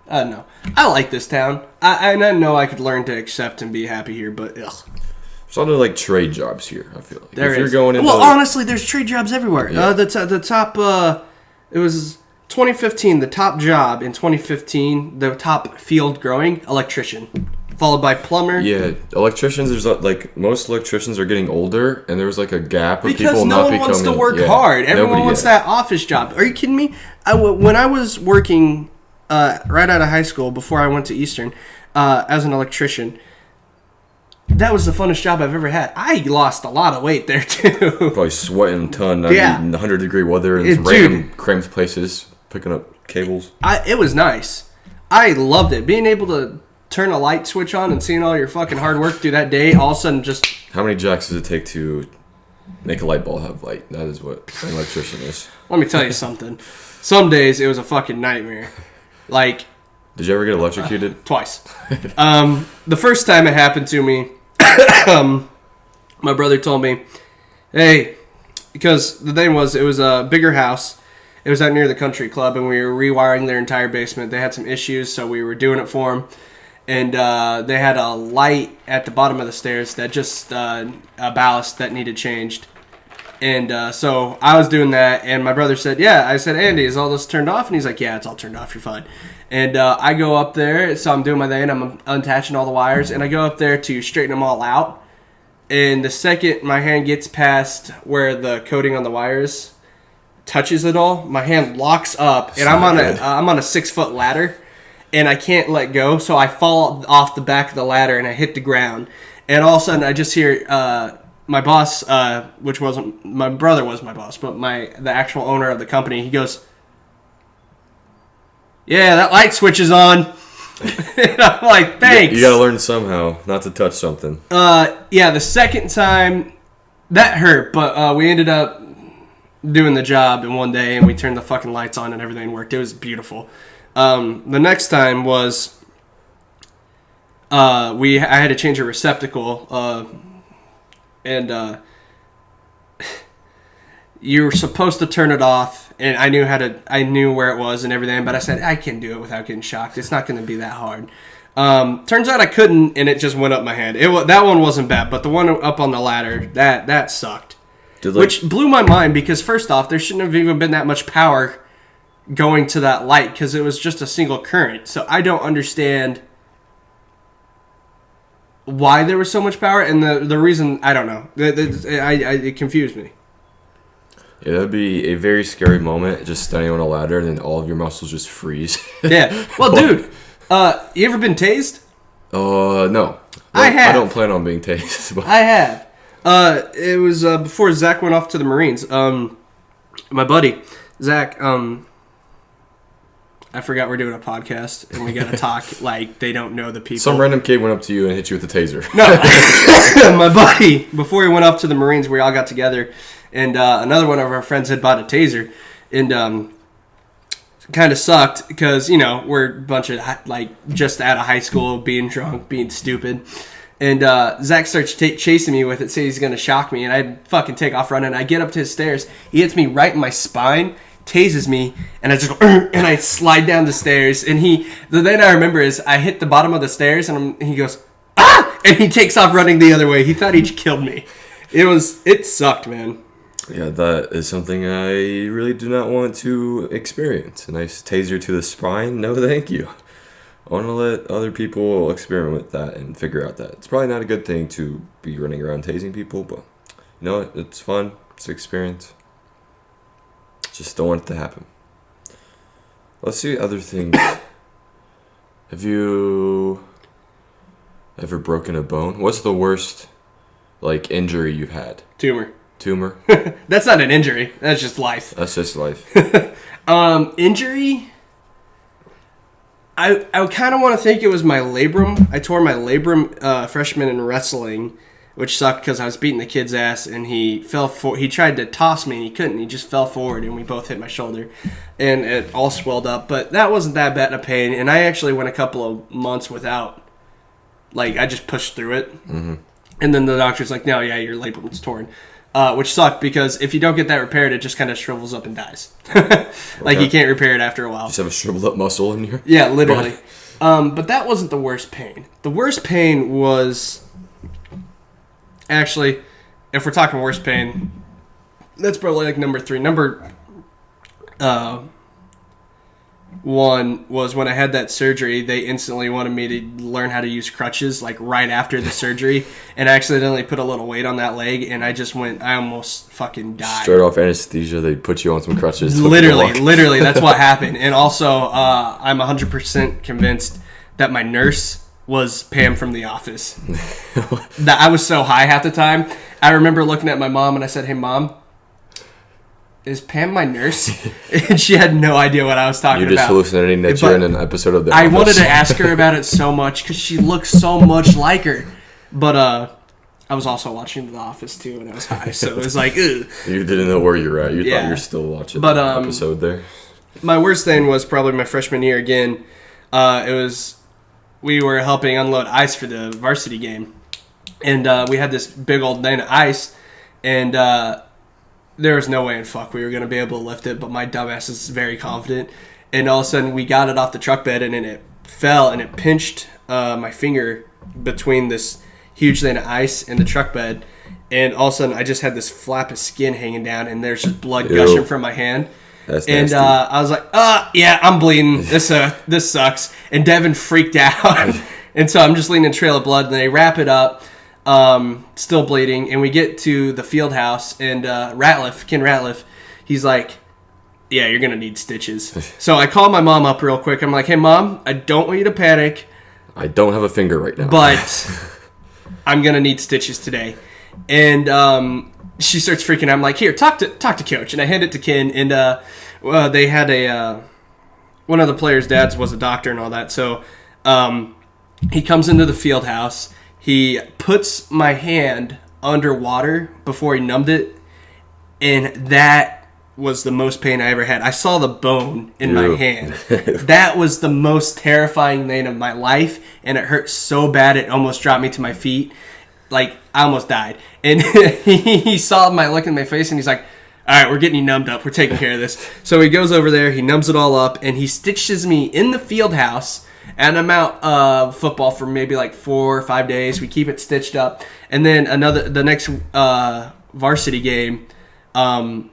I don't know. I like this town. I know I could learn to accept and be happy here, but ugh. There's a lot of like trade jobs here. I feel like There if you're is. going into well, honestly, there's trade jobs everywhere. Yeah. The top. It was 2015. The top job in 2015. The top field growing electrician, followed by plumber. Yeah, electricians. There's like most electricians are getting older, and there was like a gap of Because people no not one becoming. wants to work yeah, hard. Everyone nobody- wants that office job. Are you kidding me? When I was working right out of high school before I went to Eastern as an electrician, that was the funnest job I've ever had. I lost a lot of weight there too. Probably sweating a ton. Yeah. 100-degree weather in Dude. random cramped places, picking up cables. It was nice. I loved it. Being able to turn a light switch on and seeing all your fucking hard work through that day, all of a sudden just... How many jacks does it take to make a light bulb have light? That is what an electrician is. Let me tell you something. Some days it was a fucking nightmare. Like... Did you ever get electrocuted? Twice. The first time it happened to me, my brother told me, hey, because the thing was, it was a bigger house. It was out near the country club, and we were rewiring their entire basement. They had some issues, so we were doing it for them. And they had a light at the bottom of the stairs that just, a ballast that needed changed. And so I was doing that, and my brother said, yeah. I said, Andy, is all this turned off? And he's like, yeah, it's all turned off. You're fine. And I go up there, so I'm doing my thing. I'm unattaching all the wires, and I go up there to straighten them all out. And the second my hand gets past where the coating on the wires touches it all, my hand locks up, and I'm on a 6-foot ladder, and I can't let go. So I fall off the back of the ladder, and I hit the ground. And all of a sudden, I just hear my boss, which wasn't my brother, was my boss, but the actual owner of the company. He goes, yeah, that light switch is on. And I'm like, thanks. You gotta learn somehow not to touch something. Yeah, the second time, that hurt, but we ended up doing the job in one day, and we turned the fucking lights on and everything worked. It was beautiful. The next time was, I had to change a receptacle, and you were supposed to turn it off, and I knew where it was and everything, but I said, I can do it without getting shocked. It's not going to be that hard. Turns out I couldn't, and it just went up my hand. That one wasn't bad, but the one up on the ladder, that sucked. Which blew my mind, because first off, there shouldn't have even been that much power going to that light, because it was just a single current. So I don't understand why there was so much power, and the reason, I don't know. It confused me. Yeah, that would be a very scary moment, just standing on a ladder and then all of your muscles just freeze. Yeah. Well, dude, you ever been tased? No. I have. I don't plan on being tased. But. I have. It was before Zach went off to the Marines. My buddy, Zach, I forgot we're doing a podcast, and we gotta talk like they don't know the people. Some random kid went up to you and hit you with a taser. No. My buddy, before he went off to the Marines, we all got together, and another one of our friends had bought a taser, and kind of sucked because, we're a bunch of, just out of high school, being drunk, being stupid. And Zach starts chasing me with it, saying he's going to shock me, and I fucking take off running. I get up to his stairs. He hits me right in my spine, tases me, and I just go, and I slide down the stairs. And the thing I remember is I hit the bottom of the stairs, and he goes, ah! And he takes off running the other way. He thought he'd killed me. It sucked, man. Yeah, that is something I really do not want to experience. A nice taser to the spine? No, thank you. I want to let other people experiment with that and figure out that. It's probably not a good thing to be running around tasing people, but it's fun. It's an experience. Just don't want it to happen. Let's see other things. Have you ever broken a bone? What's the worst, injury you've had? Tumor. tumor. That's not an injury. That's just life. That's just life. Injury. I kind of want to think it was my labrum. I tore my labrum freshman in wrestling, which sucked because I was beating the kid's ass, and he tried to toss me, and he couldn't. He just fell forward, and we both hit my shoulder, and it all swelled up. But that wasn't that bad of pain, and I actually went a couple of months without. Like, I just pushed through it. Mm-hmm. And then the doctor's like, no, yeah, your labrum's torn. Which sucked, because if you don't get that repaired, it just kind of shrivels up and dies. Like, you can't repair it after a while. You just have a shriveled up muscle in your Yeah, literally. But that wasn't the worst pain. The worst pain was... Actually, if we're talking worst pain, that's probably like number 3. Number 1 was when I had that surgery. They instantly wanted me to learn how to use crutches, like right after the surgery, and I accidentally put a little weight on that leg, and I almost fucking died. Straight off anesthesia, they put you on some crutches. Literally, that's what happened. And also, I'm 100% convinced that my nurse was Pam from The Office. That I was so high half the time. I remember looking at my mom and I said, "Hey, Mom, is Pam my nurse?" And she had no idea what I was talking about. You're just hallucinating that you're in an episode of The I Office. wanted to ask her about it so much because she looks so much like her. But I was also watching The Office too, and I was high, so it was like, ugh. You didn't know where you're at. You thought you were still watching the episode there. My worst thing was probably my freshman year again. We were helping unload ice for the varsity game. And we had this big old thing of ice. And there was no way in fuck we were going to be able to lift it. But my dumbass is very confident. And all of a sudden we got it off the truck bed. And then it fell and it pinched my finger between this huge thing of ice and the truck bed. And all of a sudden I just had this flap of skin hanging down. And there's just blood gushing from my hand. That's and nasty. I was like, yeah, I'm bleeding. This sucks. And Devin freaked out. And so I'm just leaning in a trail of blood. And they wrap it up, still bleeding. And we get to the field house. And Ken Ratliff, he's like, yeah, you're going to need stitches. So I call my mom up real quick. I'm like, hey, Mom, I don't want you to panic. I don't have a finger right now. But I'm going to need stitches today. And she starts freaking out. I'm like, here, talk to Coach. And I hand it to Ken. And they had one of the players' dads was a doctor and all that. So he comes into the field house. He puts my hand underwater before he numbed it. And that was the most pain I ever had. I saw the bone in my hand. That was the most terrifying thing of my life. And it hurt so bad it almost dropped me to my feet. Like, I almost died. And he saw my look in my face, and he's like, all right, we're getting you numbed up. We're taking care of this. So he goes over there, he numbs it all up, and he stitches me in the field house. And I'm out of football for maybe like 4 or 5 days. We keep it stitched up. And then the next varsity game, I'm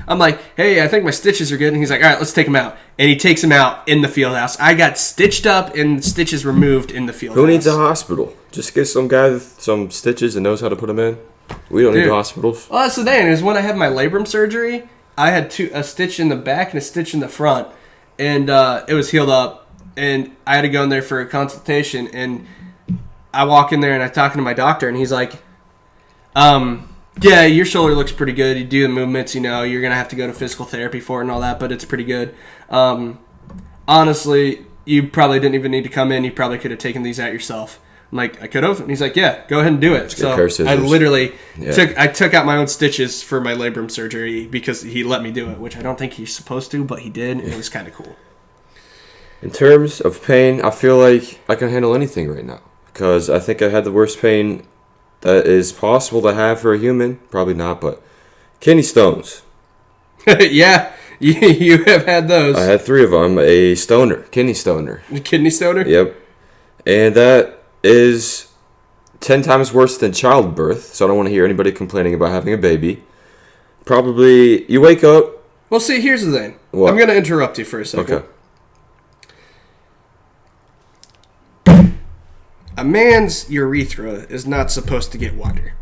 like, hey, I think my stitches are good. And he's like, all right, let's take them out. And he takes them out in the field house. I got stitched up and stitches removed in the field house. Who needs a hospital? Just get some guy with some stitches and knows how to put them in. We don't need hospitals. Well, that's the thing. Is when I had my labrum surgery, I had a stitch in the back and a stitch in the front. And it was healed up. And I had to go in there for a consultation. And I walk in there and I talk to my doctor. And he's like, yeah, your shoulder looks pretty good. You do the movements, you're going to have to go to physical therapy for it and all that, but it's pretty good. Honestly, you probably didn't even need to come in. You probably could have taken these out yourself. I'm like, I could have? And he's like, yeah, go ahead and do it. So I literally took out my own stitches for my labrum surgery because he let me do it, which I don't think he's supposed to, but he did, and it was kind of cool. In terms of pain, I feel like I can handle anything right now because I think I had the worst pain that is possible to have for a human. Probably not, but kidney stones. Yeah, you have had those. I had 3 of them. A kidney stoner. A kidney stoner? Yep. And that is 10 times worse than childbirth, so I don't want to hear anybody complaining about having a baby. Probably, you wake up. Well, see, here's the thing. What? I'm going to interrupt you for a second. Okay. A man's urethra is not supposed to get water.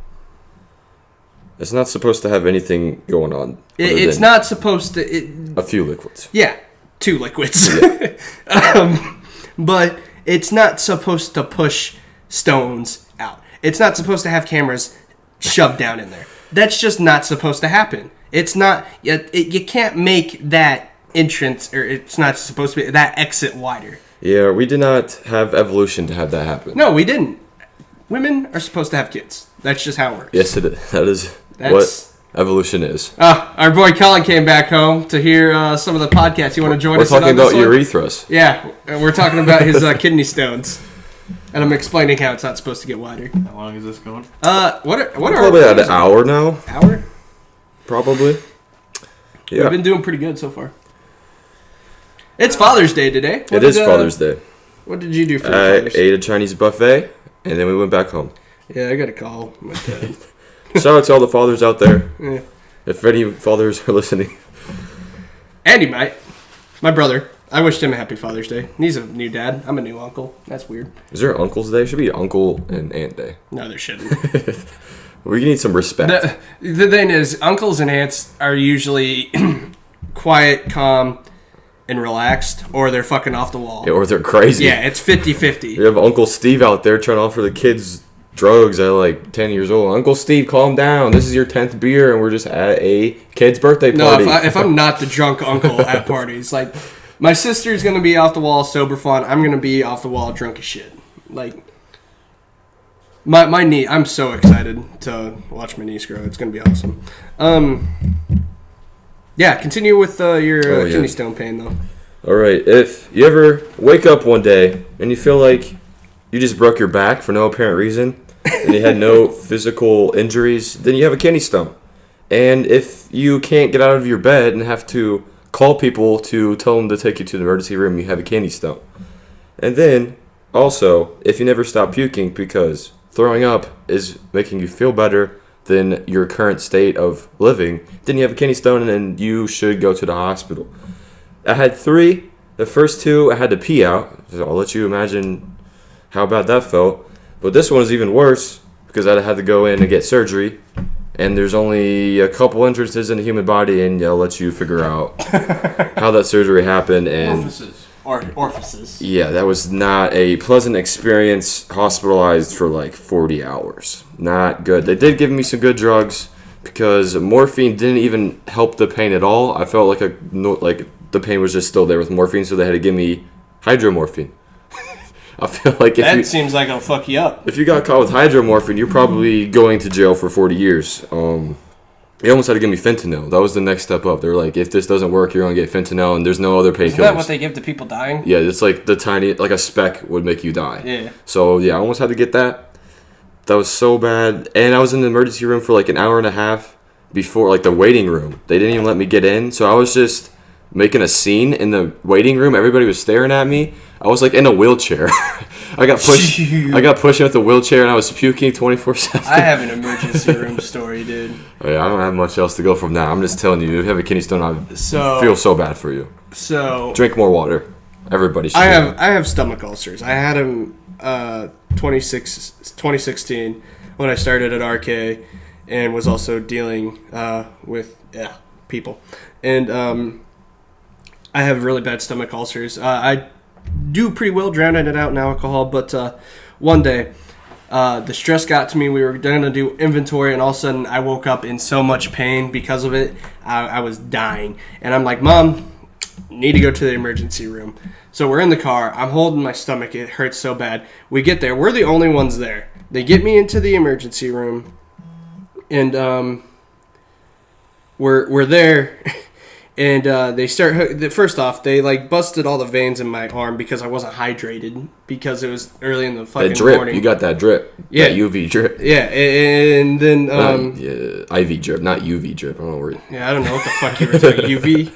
It's not supposed to have anything going on. It's not supposed to... a few liquids. Yeah, 2 liquids. Yeah. But it's not supposed to push stones out. It's not supposed to have cameras shoved down in there. That's just not supposed to happen. It's not. You can't make that entrance, or it's not supposed to be that exit wider. Yeah, we did not have evolution to have that happen. No, we didn't. Women are supposed to have kids. That's just how it works. Yes, it is. That is what evolution is. Our boy Colin came back home to hear some of the podcasts. You want to join us? We're talking about urethras. Yeah, we're talking about his kidney stones. And I'm explaining how it's not supposed to get wider. How long is this going? What are probably at an hour now. Hour? Probably. Yeah. We've been doing pretty good so far. It's Father's Day today. It is Father's Day. What did you do for Father's Day? I ate a Chinese buffet, and then we went back home. Yeah, I got a call. My dad. Shout out to all the fathers out there. Yeah. If any fathers are listening. Andy might. My brother. I wished him a happy Father's Day. He's a new dad. I'm a new uncle. That's weird. Is there Uncle's Day? It should be Uncle and Aunt Day. No, there shouldn't. We need some respect. The thing is, uncles and aunts are usually quiet, calm, and relaxed, or they're fucking off the wall. Yeah, or they're crazy. Yeah, it's 50-50. We have Uncle Steve out there trying to offer the kids drugs at like 10 years old. Uncle Steve, calm down. This is your 10th beer, and we're just at a kid's birthday party. No, if I'm not the drunk uncle at parties, like, my sister's going to be off the wall, sober fun. I'm going to be off the wall, drunk as shit. Like, my niece, I'm so excited to watch my niece grow. It's going to be awesome. Yeah, continue with your kidney stone pain, though. All right. If you ever wake up one day and you feel like you just broke your back for no apparent reason and you had no physical injuries, then you have a kidney stone. And if you can't get out of your bed and have to call people to tell them to take you to the emergency room, you have a kidney stone. And then, also, if you never stop puking because throwing up is making you feel better than your current state of living, then you have a kidney stone and you should go to the hospital. I had 3. The first 2 I had to pee out. So I'll let you imagine how bad that felt. But this one is even worse because I had to go in and get surgery. And there's only a couple entrances in the human body, and I'll let you figure out how that surgery happened. And Orifices. Yeah, that was not a pleasant experience. Hospitalized for like 40 hours. Not good. They did give me some good drugs because morphine didn't even help the pain at all. I felt like the pain was just still there with morphine, so they had to give me hydromorphine. I feel like seems like it'll fuck you up. If you got caught with hydromorphine, you're probably going to jail for 40 years. They almost had to give me fentanyl. That was the next step up. They're like, if this doesn't work, you're going to get fentanyl, and there's no other painkillers. Isn't that what they give to people dying? Yeah, it's like the tiny, like a speck would make you die. Yeah. So, yeah, I almost had to get that. That was so bad. And I was in the emergency room for like an hour and a half before, like the waiting room. They didn't even let me get in. So I was just making a scene in the waiting room. Everybody was staring at me. I was like in a wheelchair. I got pushed with the wheelchair and I was puking 24/7. I have an emergency room story, dude. Oh, yeah, I don't have much else to go from that. I'm just telling you, if you have a kidney stone, I feel so bad for you. So drink more water. Everybody should. I have stomach ulcers. I had them 2016 when I started at RK and was also dealing with people. And I have really bad stomach ulcers. I do pretty well drowning it out in alcohol, but one day the stress got to me. We were going to do inventory, and all of a sudden I woke up in so much pain because of it. I was dying. And I'm like, Mom, need to go to the emergency room. So we're in the car. I'm holding my stomach. It hurts so bad. We get there. We're the only ones there. They get me into the emergency room, and we're there. And they start. First off, they like busted all the veins in my arm because I wasn't hydrated because it was early in the fucking that drip. morning. You got that drip. Yeah, that UV drip. Yeah, and then IV drip, not UV drip. I don't know where. Yeah, I don't know what the fuck you were talking. UV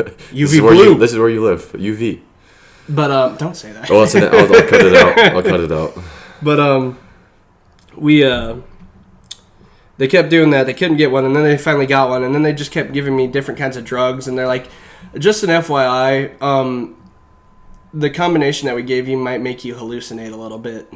blue. This is where you live. UV. But don't say that. Oh, I'll cut it out. I'll cut it out. But they kept doing that. They couldn't get one, and then they finally got one, and then they just kept giving me different kinds of drugs, and they're like, just an FYI, the combination that we gave you might make you hallucinate a little bit.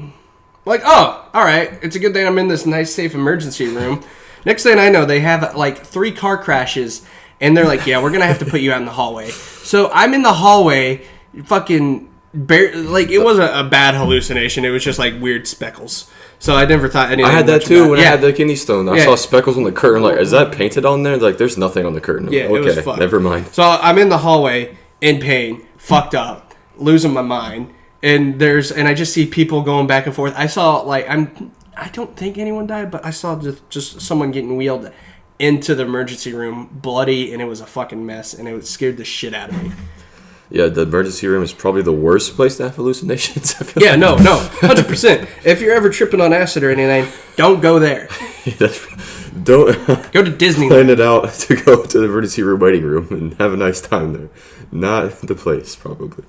Like, oh, all right, it's a good thing I'm in this nice, safe emergency room. Next thing I know, they have like 3 car crashes, and they're like, yeah, we're going to have to put you out in the hallway. So I'm in the hallway, fucking Like, it wasn't a bad hallucination. It was just like weird speckles. So I never thought anything. I had that too when I had the kidney stone. I saw speckles on the curtain. Like, is that painted on there? Like, there's nothing on the curtain. Yeah, okay, it was fucked. Never mind. So I'm in the hallway in pain, fucked up, losing my mind, and I just see people going back and forth. I saw I don't think anyone died, but I saw just someone getting wheeled into the emergency room, bloody, and it was a fucking mess, and it scared the shit out of me. Yeah, the emergency room is probably the worst place to have hallucinations. Yeah, no, 100%. If you're ever tripping on acid or anything, don't go there. Don't go to Disneyland. Plan it out to go to the emergency room waiting room and have a nice time there. Not the place, probably.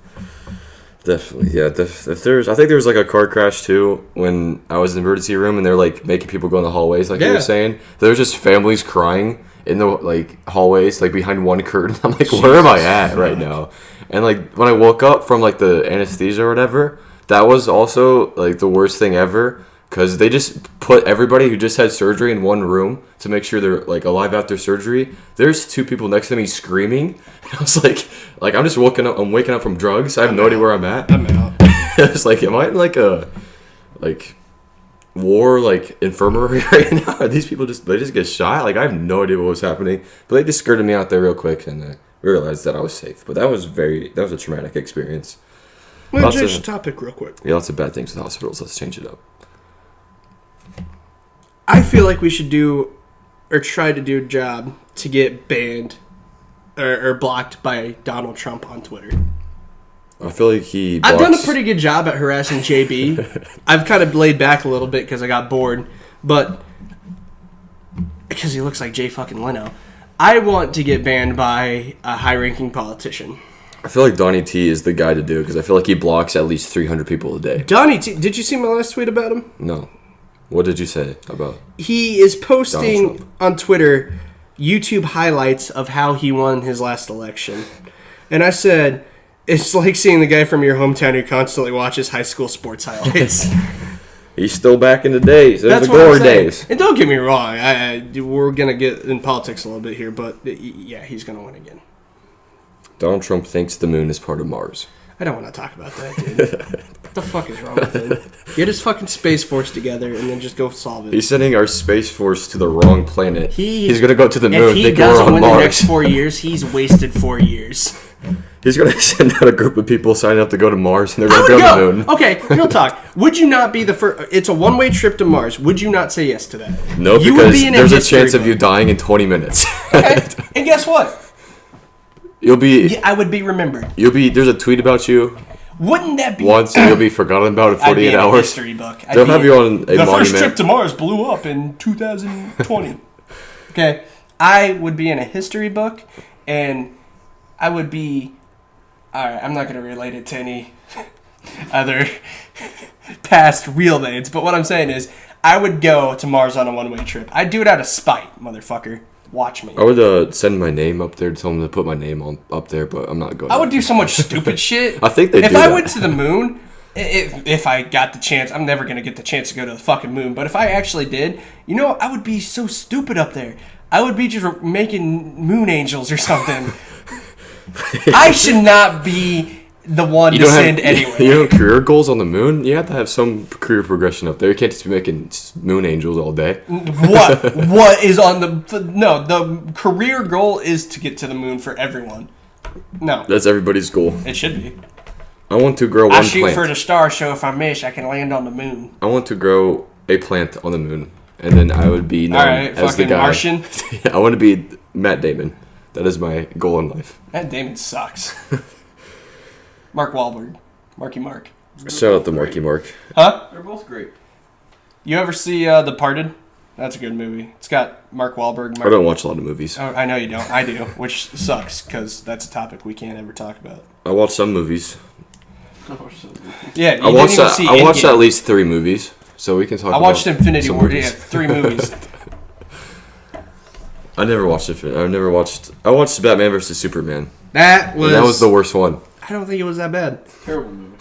Definitely, yeah. I think there was like a car crash too when I was in the emergency room and they're like making people go in the hallways, like you were saying. There was just families crying in the like hallways, like behind one curtain. I'm like, where am I at right now? And like when I woke up from like the anesthesia or whatever, that was also like the worst thing ever because they just put everybody who just had surgery in one room to make sure they're like alive after surgery. There's two people next to me screaming. And I was like I'm just waking up. I'm waking up from drugs. I have no idea where I'm at. I'm out. I was like, am I in like a war like infirmary right now? Are these people they just get shot? Like I have no idea what was happening. But they just skirted me out there real quick and realized that I was safe. But that was a traumatic experience. We'll change the topic real quick. Yeah, lots of bad things with hospitals. Let's change it up. I feel like we should try to do a job to get banned or blocked by Donald Trump on Twitter. I feel like I've done a pretty good job at harassing JB. I've kind of laid back a little bit because I got bored, but because he looks like Jay fucking Leno. I want to get banned by a high-ranking politician. I feel like Donnie T is the guy to do because I feel like he blocks at least 300 people a day. Donnie T, did you see my last tweet about him? No. What did you say about? He is posting on Twitter YouTube highlights of how he won his last election. And I said, it's like seeing the guy from your hometown who constantly watches high school sports highlights. He's still back in the days. There's the what glory days. And don't get me wrong, we're going to get in politics a little bit here, but yeah, he's going to win again. Donald Trump thinks the moon is part of Mars. I don't want to talk about that, dude. What the fuck is wrong with him? Get his fucking Space Force together and then just go solve it. He's sending our Space Force to the wrong planet. He's going to go to the moon. If he doesn't win the next 4 years, he's wasted 4 years. He's going to send out a group of people signing up to go to Mars, and they're going to go to the moon. Okay, real talk. Would you not be the first? It's a one-way trip to Mars. Would you not say yes to that? No, because there's a chance of you dying in 20 minutes. Okay, and guess what? You'll be. Yeah, I would be remembered. There's a tweet about you. Wouldn't that be once? And you'll be forgotten about in 48 hours. A history book. They'll have you on a monument. The first trip to Mars blew up in 2020. Okay, I would be in a history book, and I would be. All right, I'm not going to relate it to any other past real names, but what I'm saying is I would go to Mars on a one-way trip. I'd do it out of spite, motherfucker. Watch me. I would send my name up there, tell them to put my name up there, but I'm not going. I would do so much stupid shit. I think they do. If I went to the moon, if I got the chance, I'm never going to get the chance to go to the fucking moon, but if I actually did, I would be so stupid up there. I would be just making moon angels or something. I should not be the one to send anywhere. You know career goals on the moon? You have to have some career progression up there. You can't just be making moon angels all day. What is on the career goal is to get to the moon for everyone. No. That's everybody's goal. It should be. I want to grow one plant. I shoot for the stars, so if I miss, I can land on the moon. I want to grow a plant on the moon, and then I would be known as the guy. Martian? I want to be Matt Damon. That is my goal in life. Matt Damon sucks. Mark Wahlberg. Marky Mark. Shout out to Marky Mark. Huh? They're both great. You ever see The Departed? That's a good movie. It's got Mark Wahlberg. I don't watch a lot of movies. Oh, I know you don't. I do, which sucks because that's a topic we can't ever talk about. I watch some movies. Yeah, I watched at least 3 movies, so we can talk about I watched Infinity War. Yeah, 3 movies. I never watched it. I watched Batman vs Superman. That was the worst one. I don't think it was that bad. Terrible movie.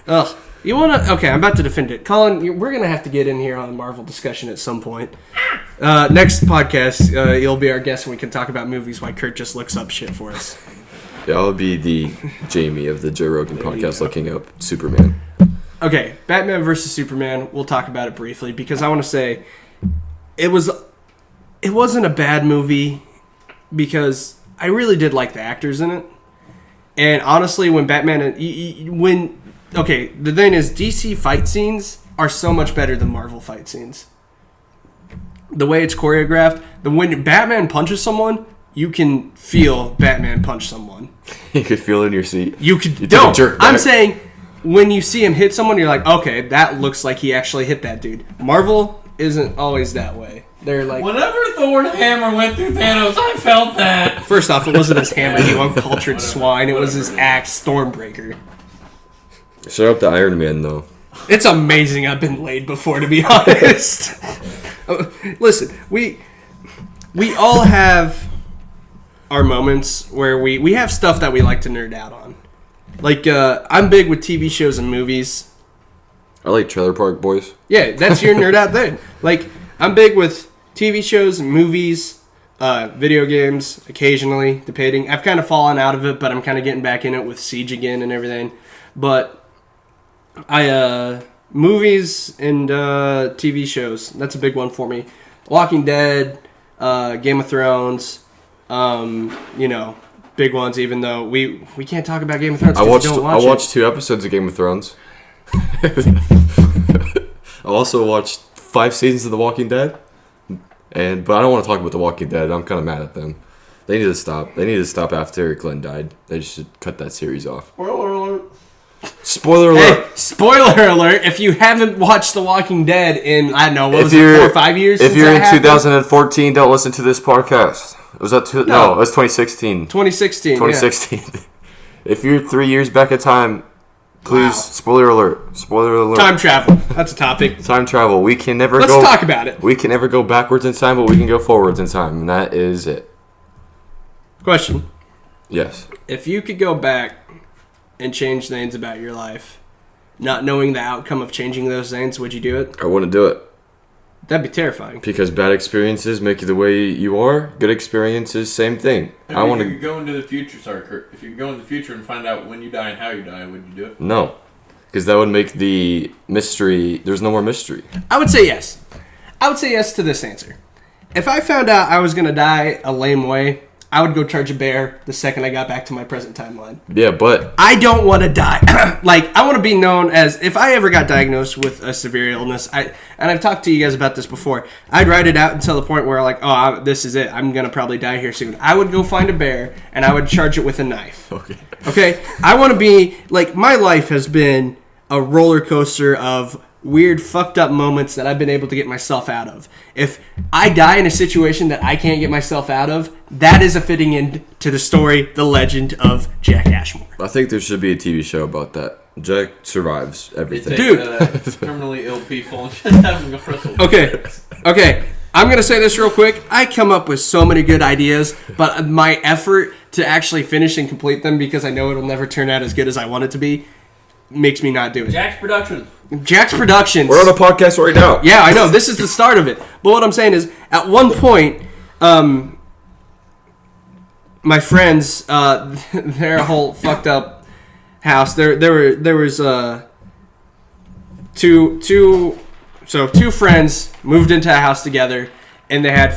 Ugh. You wanna? Okay, I'm about to defend it. Colin, we're gonna have to get in here on Marvel discussion at some point. Next podcast, you'll be our guest and we can talk about movies while Kurt just looks up shit for us. Yeah, I'll be the Jamie of the Joe Rogan podcast looking up Superman. Okay, Batman versus Superman. We'll talk about it briefly because I want to say it wasn't a bad movie because I really did like the actors in it. And honestly, when Batman the thing is DC fight scenes are so much better than Marvel fight scenes. The way it's choreographed, when Batman punches someone, you can feel Batman punch someone. You could feel it in your seat. You could. No, I'm saying when you see him hit someone, you're like, okay, that looks like he actually hit that dude. Marvel isn't always that way. They're like, whenever Thor's hammer went through Thanos, I felt that. First off, it wasn't his hammer, you uncultured swine. It was his axe, Stormbreaker. Shut up to Iron Man, though. It's amazing I've been laid before, to be honest. Listen, we all have our moments where we have stuff that we like to nerd out on. Like, I'm big with TV shows and movies. I like Trailer Park Boys. Yeah, that's your nerd out thing. Like, I'm big with TV shows and movies, video games, occasionally, debating. I've kind of fallen out of it, but I'm kind of getting back in it with Siege again and everything. But movies and TV shows, that's a big one for me. Walking Dead, Game of Thrones, big ones, even though we can't talk about Game of Thrones because you don't watch it. I watched 2 episodes of Game of Thrones. I also watched 5 seasons of The Walking Dead. But I don't want to talk about The Walking Dead. I'm kind of mad at them. They need to stop. They need to stop after Glenn died. They should cut that series off. Spoiler alert. Spoiler alert. Hey, spoiler alert. If you haven't watched The Walking Dead in, I don't know, what was it, 4 or 5 years If since you're that in happened? 2014, don't listen to this podcast. Was that no, it was 2016. 2016, 2016. Yeah. If you're 3 years back in time, please, Wow. spoiler alert. Spoiler alert. Time travel. That's a topic. Time travel. We can never Let's talk about it. We can never go backwards in time, but we can go forwards in time, and that is it. Question. Yes. If you could go back and change things about your life, not knowing the outcome of changing those things, would you do it? I wouldn't do it. That'd be terrifying. Because bad experiences make you the way you are. Good experiences, same thing. If you could go into the future, Kurt. If you could go in the future and find out when you die and how you die, would you do it? No. Because that would make the mystery... There's no more mystery. I would say yes. I would say yes to this answer. If I found out I was going to die a lame way, I would go charge a bear the second I got back to my present timeline. Yeah, but... I don't want to die. I want to be known as... If I ever got diagnosed with a severe illness, and I've talked to you guys about this before, I'd write it out until the point where, this is it. I'm going to probably die here soon. I would go find a bear, and I would charge it with a knife. Okay? I want to be... my life has been a roller coaster of weird, fucked up moments that I've been able to get myself out of. If I die in a situation that I can't get myself out of, that is a fitting end to the story, the legend of Jack Ashmore. I think there should be a TV show about that. Jack survives everything. Dude. Terminally ill people and shit having a wrestle. Okay. I'm going to say this real quick. I come up with so many good ideas, but my effort to actually finish and complete them, because I know it'll never turn out as good as I want it to be, makes me not do it. Jack's Productions. We're on a podcast right now. Yeah, I know. This is the start of it. But what I'm saying is, at one point, my friends, their whole fucked up house. There was two friends moved into a house together, and they had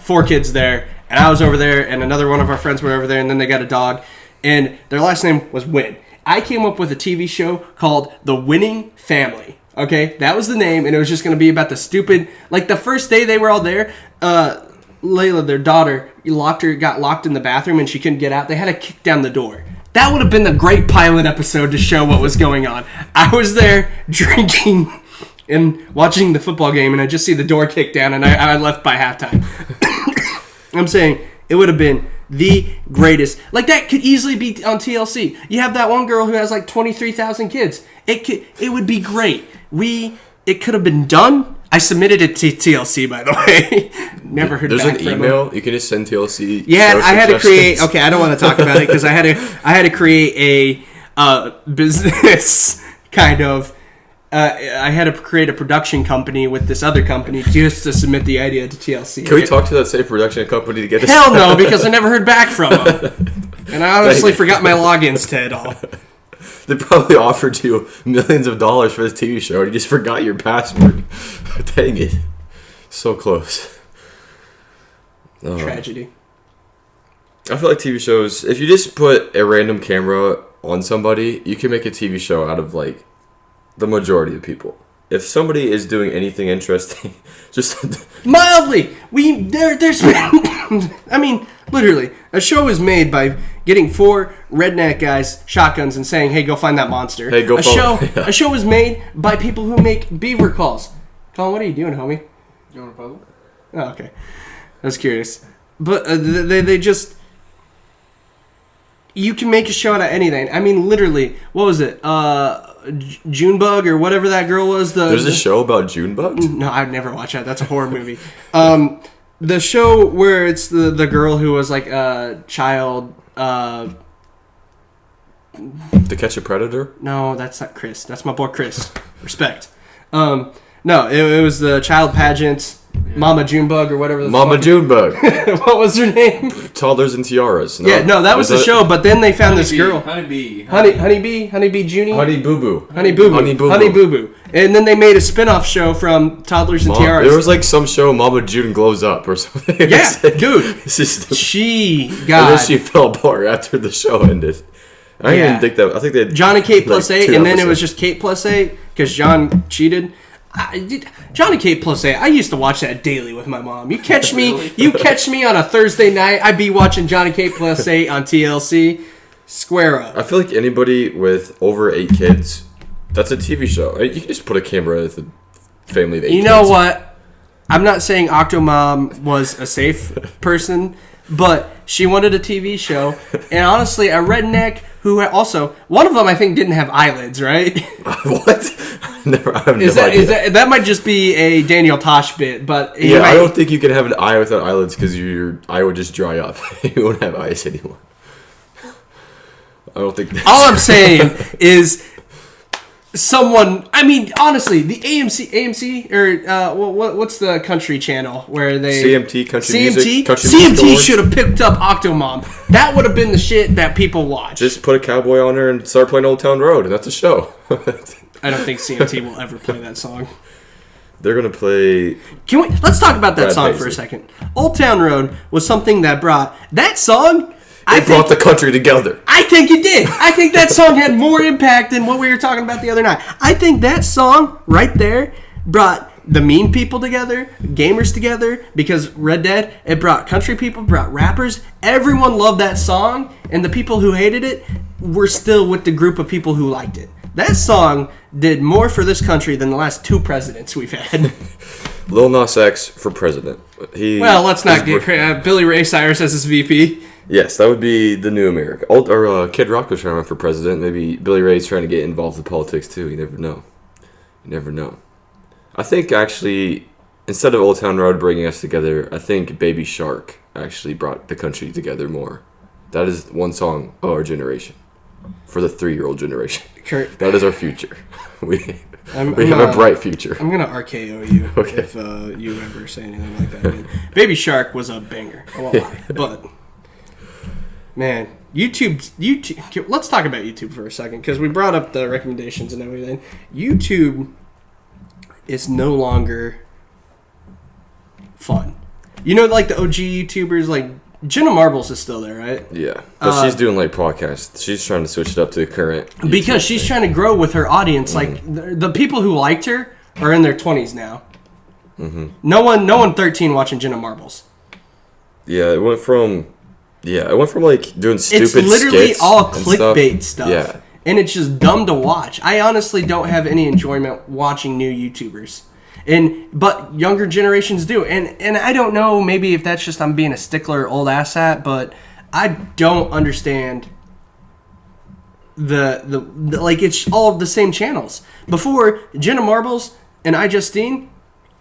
4 kids there. And I was over there, and another one of our friends were over there, and then they got a dog, and their last name was Win. I came up with a TV show called The Winning Family. Okay, that was the name, and it was just going to be about the stupid... the first day they were all there, Layla, their daughter, got locked in the bathroom, and she couldn't get out. They had to kick down the door. That would have been the great pilot episode to show what was going on. I was there drinking and watching the football game, and I just see the door kick down, and I left by halftime. I'm saying it would have been the greatest. That could easily be on TLC. You have that one girl who has 23,000 kids. It would be great. It could have been done. I submitted it to TLC, by the way. Never heard back from them. There's an email you can just send TLC. Yeah, I had to create. Okay, I don't want to talk about it because I had to create a business kind of. I had to create a production company with this other company just to submit the idea to TLC. Can we talk to that same production company to get this? Hell no, because I never heard back from them. And I honestly forgot my logins to it all. They probably offered you millions of dollars for this TV show, and you just forgot your password. Dang it. So close. Tragedy. I feel like TV shows, if you just put a random camera on somebody, you can make a TV show out of, like, the majority of people. If somebody is doing anything interesting, just... Mildly! There's... I mean, literally, a show is made by getting 4 redneck guys shotguns and saying, hey, go find that monster. Hey, go A show is made by people who make beaver calls. Colin, what are you doing, homie? You want a puzzle? Oh, okay. I was curious. But they just... You can make a show out of anything. I mean, literally, what was it? Junebug or whatever that girl was. There's a show about Junebug? No, I've never watched that. That's a horror movie. The show where it's the girl who was like a child... To Catch a Predator? No, that's not Chris. That's my boy Chris. Respect. No, it was the child pageant... Mama Junebug or whatever the Mama fuck. Junebug. What was her name? Toddlers and Tiaras. No, yeah, no, that was the show, but then they found this girl. Honeybee Junie? Honey Boo Boo. Honey Boo Boo. And then they made a spin-off show from Toddlers and Tiaras. There was like some show, Mama June Glows Up or something. Yeah, dude. She fell apart after the show ended. I didn't think that. I think they had John and Kate plus like 8, and then it was just Kate plus 8 because John cheated. John and Kate plus 8. I used to watch that daily with my mom. You catch me on a Thursday night, I'd be watching John and Kate plus 8 on TLC. Square up. I feel like anybody with over 8 kids, that's a TV show. You can just put a camera with a family of 8 kids. You know what? I'm not saying Octomom was a safe person, but she wanted a TV show, and honestly, a redneck who also, one of them I think didn't have eyelids, right? What? I have no idea. That might just be a Daniel Tosh bit, but I don't think you can have an eye without eyelids because your eye would just dry up. You won't have eyes anymore. I don't think. All I'm saying is someone. I mean, honestly, the AMC or what's the country channel where they CMT country music. CMT should have picked up Octomom. That would have been the shit that people watch. Just put a cowboy on her and start playing Old Town Road, and that's a show. I don't think CMT will ever play that song. They're gonna play. Let's talk about that song for a second. Old Town Road was something that brought that song. It brought the country together. I think it did. I think that song had more impact than what we were talking about the other night. I think that song right there brought the mean people together, gamers together, because Red Dead, it brought country people, brought rappers. Everyone loved that song, and the people who hated it were still with the group of people who liked it. That song did more for this country than the last 2 presidents we've had. Lil Nas X for president. Let's not get Billy Ray Cyrus as his VP. Yes, that would be the new America. Kid Rock was trying to run for president. Maybe Billy Ray's trying to get involved in politics too. You never know. I think actually, instead of Old Town Road bringing us together, I think Baby Shark actually brought the country together more. That is one song of our generation. For the 3-year-old generation. Kurt. That is our future. We have a bright future. I'm going to RKO you if you ever say anything like that again. Baby Shark was a banger. I won't lie. But, man, YouTube. Let's talk about YouTube for a second, because we brought up the recommendations and everything. YouTube is no longer fun. You know, like the OG YouTubers, like Jenna Marbles is still there, right? Yeah, but she's doing like podcasts. She's trying to switch it up to the current YouTube because she's trying to grow with her audience. Like the people who liked her are in their 20s now. Mm-hmm. No one 13 watching Jenna Marbles. Yeah, it went from like doing stupid skits. It's literally all and clickbait stuff. Yeah. And it's just dumb to watch. I honestly don't have any enjoyment watching new YouTubers. But younger generations do. And I don't know, maybe if that's just I'm being a stickler old ass at, but I don't understand the like it's all the same channels. Before, Jenna Marbles and iJustine,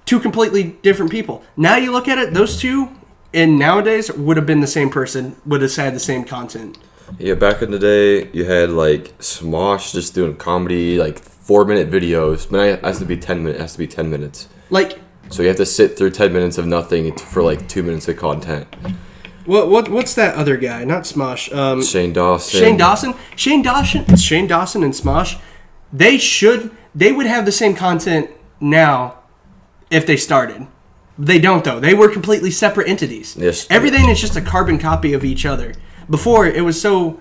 2 completely different people. Now you look at it, those 2 and nowadays would have been the same person, would have had the same content. Yeah, back in the day, you had like Smosh just doing comedy, like 4-minute videos, but it has to be 10 minutes. It has to be 10 minutes. Like, so you have to sit through 10 minutes of nothing for like 2 minutes of content. What's that other guy? Not Smosh. Shane Dawson. Shane Dawson and Smosh. They would have the same content now if they started. They don't though. They were completely separate entities. Yes. Everything is just a carbon copy of each other. Before it was so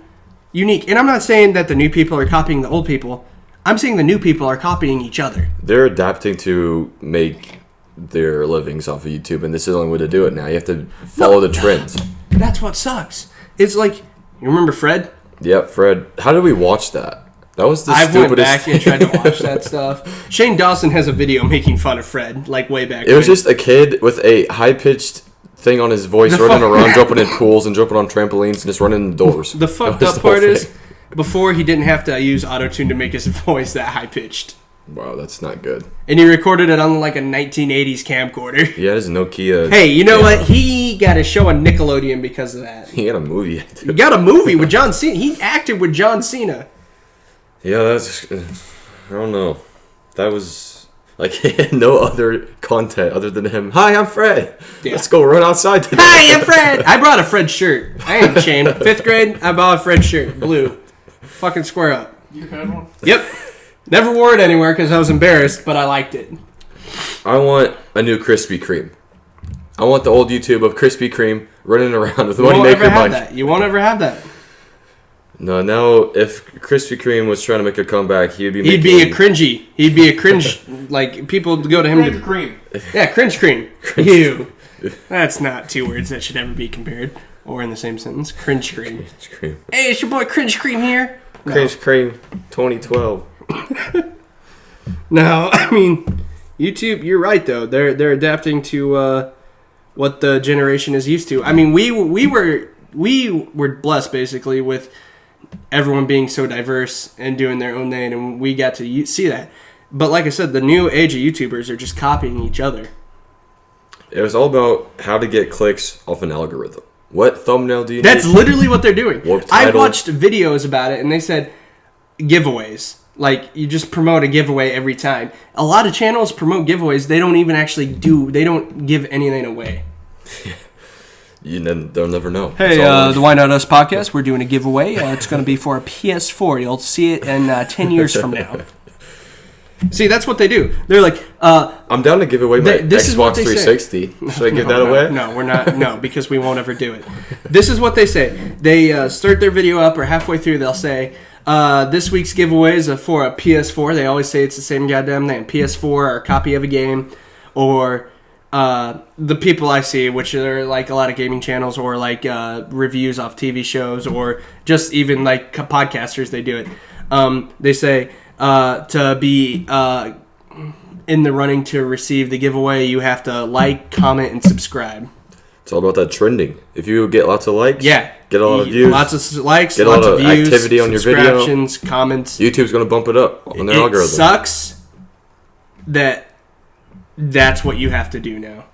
unique. And I'm not saying that the new people are copying the old people. I'm saying the new people are copying each other. They're adapting to make their livings off of YouTube, and this is the only way to do it now. You have to follow the trends. That's what sucks. It's like, you remember Fred? Yep, Fred. How did we watch that? That was the I stupidest went back and tried to watch that stuff. Shane Dawson has a video making fun of Fred, like way back. It was just a kid with a high-pitched thing on his voice, running around, jumping in pools and jumping on trampolines and just running indoors. The fucked up part is, before he didn't have to use auto-tune to make his voice that high-pitched. Wow, that's not good. And he recorded it on like a 1980s camcorder. Yeah, his Nokia. Hey, you know what? He got a show on Nickelodeon because of that. He had a movie. He got a movie with John Cena. He acted with John Cena. Yeah, that's... I don't know. That was... Like, he had no other content other than him. Hi, I'm Fred. Yeah. Let's go run outside today. Hi, I'm Fred. I brought a Fred shirt. I ain't ashamed. 5th grade, I bought a Fred shirt. Blue. Fucking square up. You had one? Yep. Never wore it anywhere because I was embarrassed, but I liked it. I want a new Krispy Kreme. I want the old YouTube of Krispy Kreme running around with Money Maker Mike. You won't ever have that. No, now if Krispy Kreme was trying to make a comeback, he'd be a cringy. He'd be a cringe. Like, people would go to him Cringe cream. Yeah, cringe cream. Ew. That's not two words that should ever be compared or in the same sentence. Cringe cream. Hey, it's your boy Cringe Cream here. Cringe Cream 2012. No, I mean, YouTube, you're right, though. They're adapting to what the generation is used to. I mean, we were blessed, basically, with everyone being so diverse and doing their own thing, and we got to see that. But like I said, the new age of YouTubers are just copying each other. It was all about how to get clicks off an algorithm. What thumbnail do you need? That's literally what they're doing. I watched videos about it, and they said giveaways. Like, you just promote a giveaway every time. A lot of channels promote giveaways. They don't even actually they don't give anything away. They'll never know. Hey, the Why Not Us podcast, we're doing a giveaway. It's going to be for a PS4. You'll see it in 10 years from now. See, that's what they do. They're like, I'm down to give away my Xbox 360. Should I give that away? No, we're not. No, because we won't ever do it. This is what they say. They start their video up, or halfway through, they'll say, this week's giveaway is for a PS4. They always say it's the same goddamn thing. PS4 or a copy of a game, or the people I see, which are like a lot of gaming channels, or like reviews off TV shows, or just even like podcasters, they do it. They say to be in the running to receive the giveaway, you have to like, comment, and subscribe. It's all about that trending. If you get lots of likes, get a lot of views, lots of likes, get lots a lot of views, activity on your video, subscriptions, comments. YouTube's going to bump it up on their algorithm. It sucks that that's what you have to do now.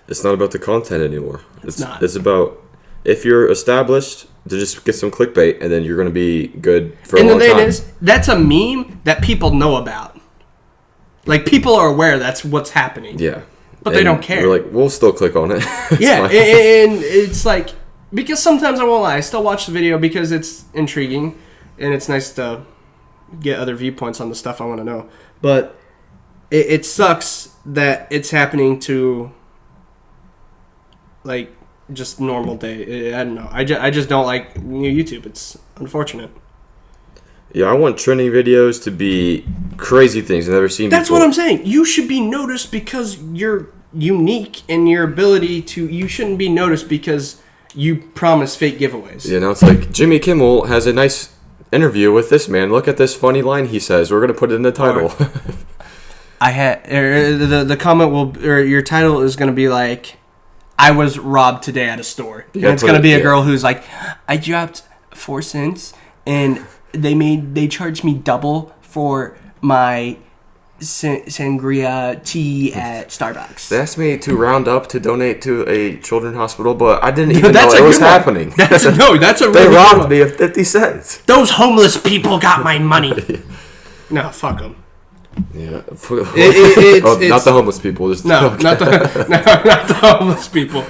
It's not about the content anymore. It's not. It's about, if you're established, to just get some clickbait, and then you're going to be good for a long time. And the thing is, that's a meme that people know about. Like, people are aware that's what's happening. Yeah. But they don't care. We're like, we'll still click on it. Yeah, and it's like, because sometimes I won't lie, I still watch the video because it's intriguing, and it's nice to get other viewpoints on the stuff I want to know. But it sucks that it's happening to, like, just normal day. I don't know. I just don't like new YouTube. It's unfortunate. Yeah, I want trending videos to be crazy things I've never seen before. That's what I'm saying. You should be noticed because you're unique in your ability to... You shouldn't be noticed because you promise fake giveaways. Yeah, now it's like, Jimmy Kimmel has a nice interview with this man. Look at this funny line he says. We're going to put it in the title. I had... the comment will... Or your title is going to be like, I was robbed today at a store. And it's going to be a girl who's like, I dropped 4 cents and... They charged me double for my sangria tea at Starbucks. They asked me to round up to donate to a children's hospital, but I didn't even know it was happening. That's a really They robbed me of 50 cents. Those homeless people got my money. No, fuck them. Yeah, it's not the homeless people. Just not the homeless people.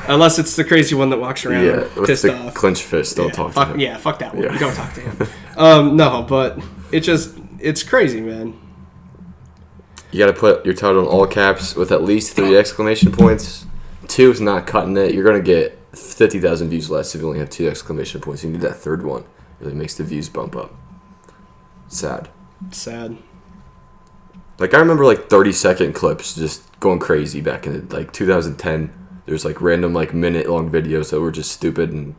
Unless it's the crazy one that walks around with pissed the off. clenched fist. Don't talk to him. Yeah, fuck that one. Yeah. Don't talk to him. No, but it's crazy, man. You got to put your title in all caps with at least 3 exclamation points. 2 is not cutting it. You're going to get 50,000 views less if you only have 2 exclamation points. You need that third one. It really makes the views bump up. Sad. Like, I remember, like, 30-second clips just going crazy back in, like, 2010. There's, like, random, like, minute-long videos that were just stupid, and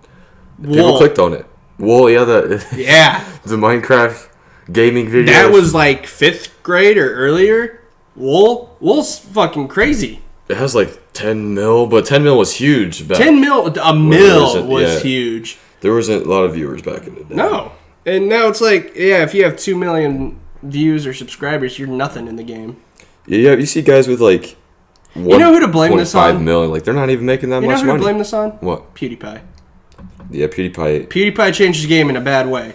people clicked on it. Yeah, the Minecraft gaming videos. That was, like, 5th grade or earlier. Wool's fucking crazy. It has, like, 10 mil, but 10 mil was huge. A mil was huge. There wasn't a lot of viewers back in the day. No. And now it's like, if you have 2 million views or subscribers, you're nothing in the game. Yeah, you see guys with like you know who to blame this on? 5 million, like they're not even making that much money. You know who to blame this on? What? PewDiePie. Yeah, PewDiePie. PewDiePie changed the game in a bad way.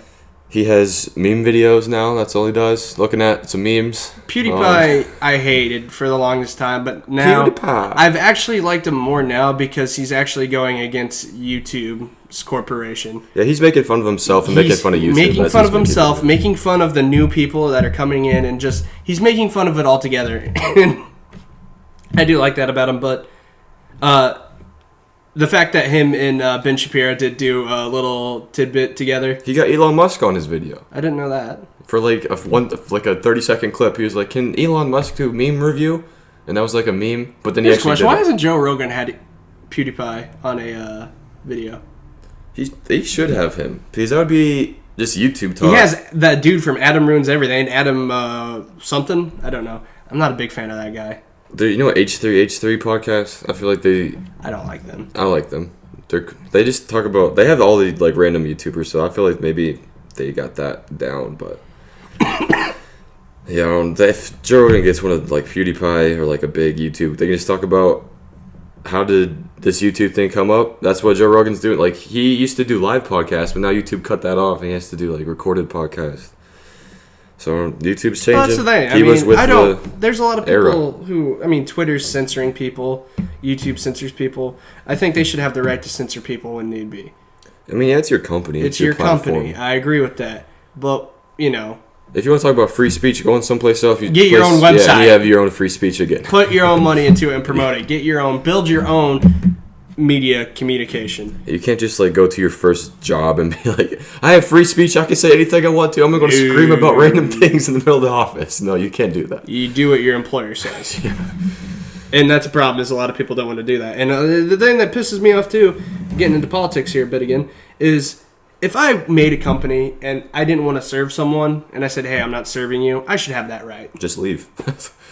He has meme videos now. That's all he does. Looking at some memes. PewDiePie, I hated for the longest time, but now I've actually liked him more now because he's actually going against YouTube's corporation. Yeah, he's making fun of himself and making fun of YouTube. Making fun of himself, making fun of the new people that are coming in, and just he's making fun of it all together. And I do like that about him, but the fact that him and Ben Shapiro did do a little tidbit together. He got Elon Musk on his video. I didn't know that. For like a 30-second clip, he was like, "Can Elon Musk do a meme review?" And that was like a meme. But then he actually did Why hasn't Joe Rogan had PewDiePie on a video? They should have him because that would be just YouTube talk. He has that dude from Adam Ruins Everything, Adam something. I don't know. I'm not a big fan of that guy. You know what H3 podcast? I feel like I don't like them. I like them. They just talk about. They have all the like random YouTubers, so I feel like maybe they got that down. But yeah, if Joe Rogan gets one of like PewDiePie or like a big YouTube, they can just talk about how did this YouTube thing come up. That's what Joe Rogan's doing. Like he used to do live podcasts, but now YouTube cut that off, and he has to do like recorded podcasts. So YouTube's changing. Well, that's the thing. There's a lot of people era. Twitter's censoring people. YouTube censors people. I think they should have the right to censor people when need be. I mean, yeah, it's your company. It's your company. I agree with that. But, if you want to talk about free speech, go on someplace else. Get your own website. Yeah, and you have your own free speech again. Put your own money into it and promote it. Build your own media communication. You can't just like go to your first job and be like, I have free speech, I can say anything I want to, I'm going to scream about random things in the middle of the office. No, you can't do that. You do what your employer says. Yeah. And that's a problem, is a lot of people don't want to do that. And the thing that pisses me off too, getting into politics here a bit again, is if I made a company and I didn't want to serve someone and I said, hey, I'm not serving you, I should have that right. Just leave.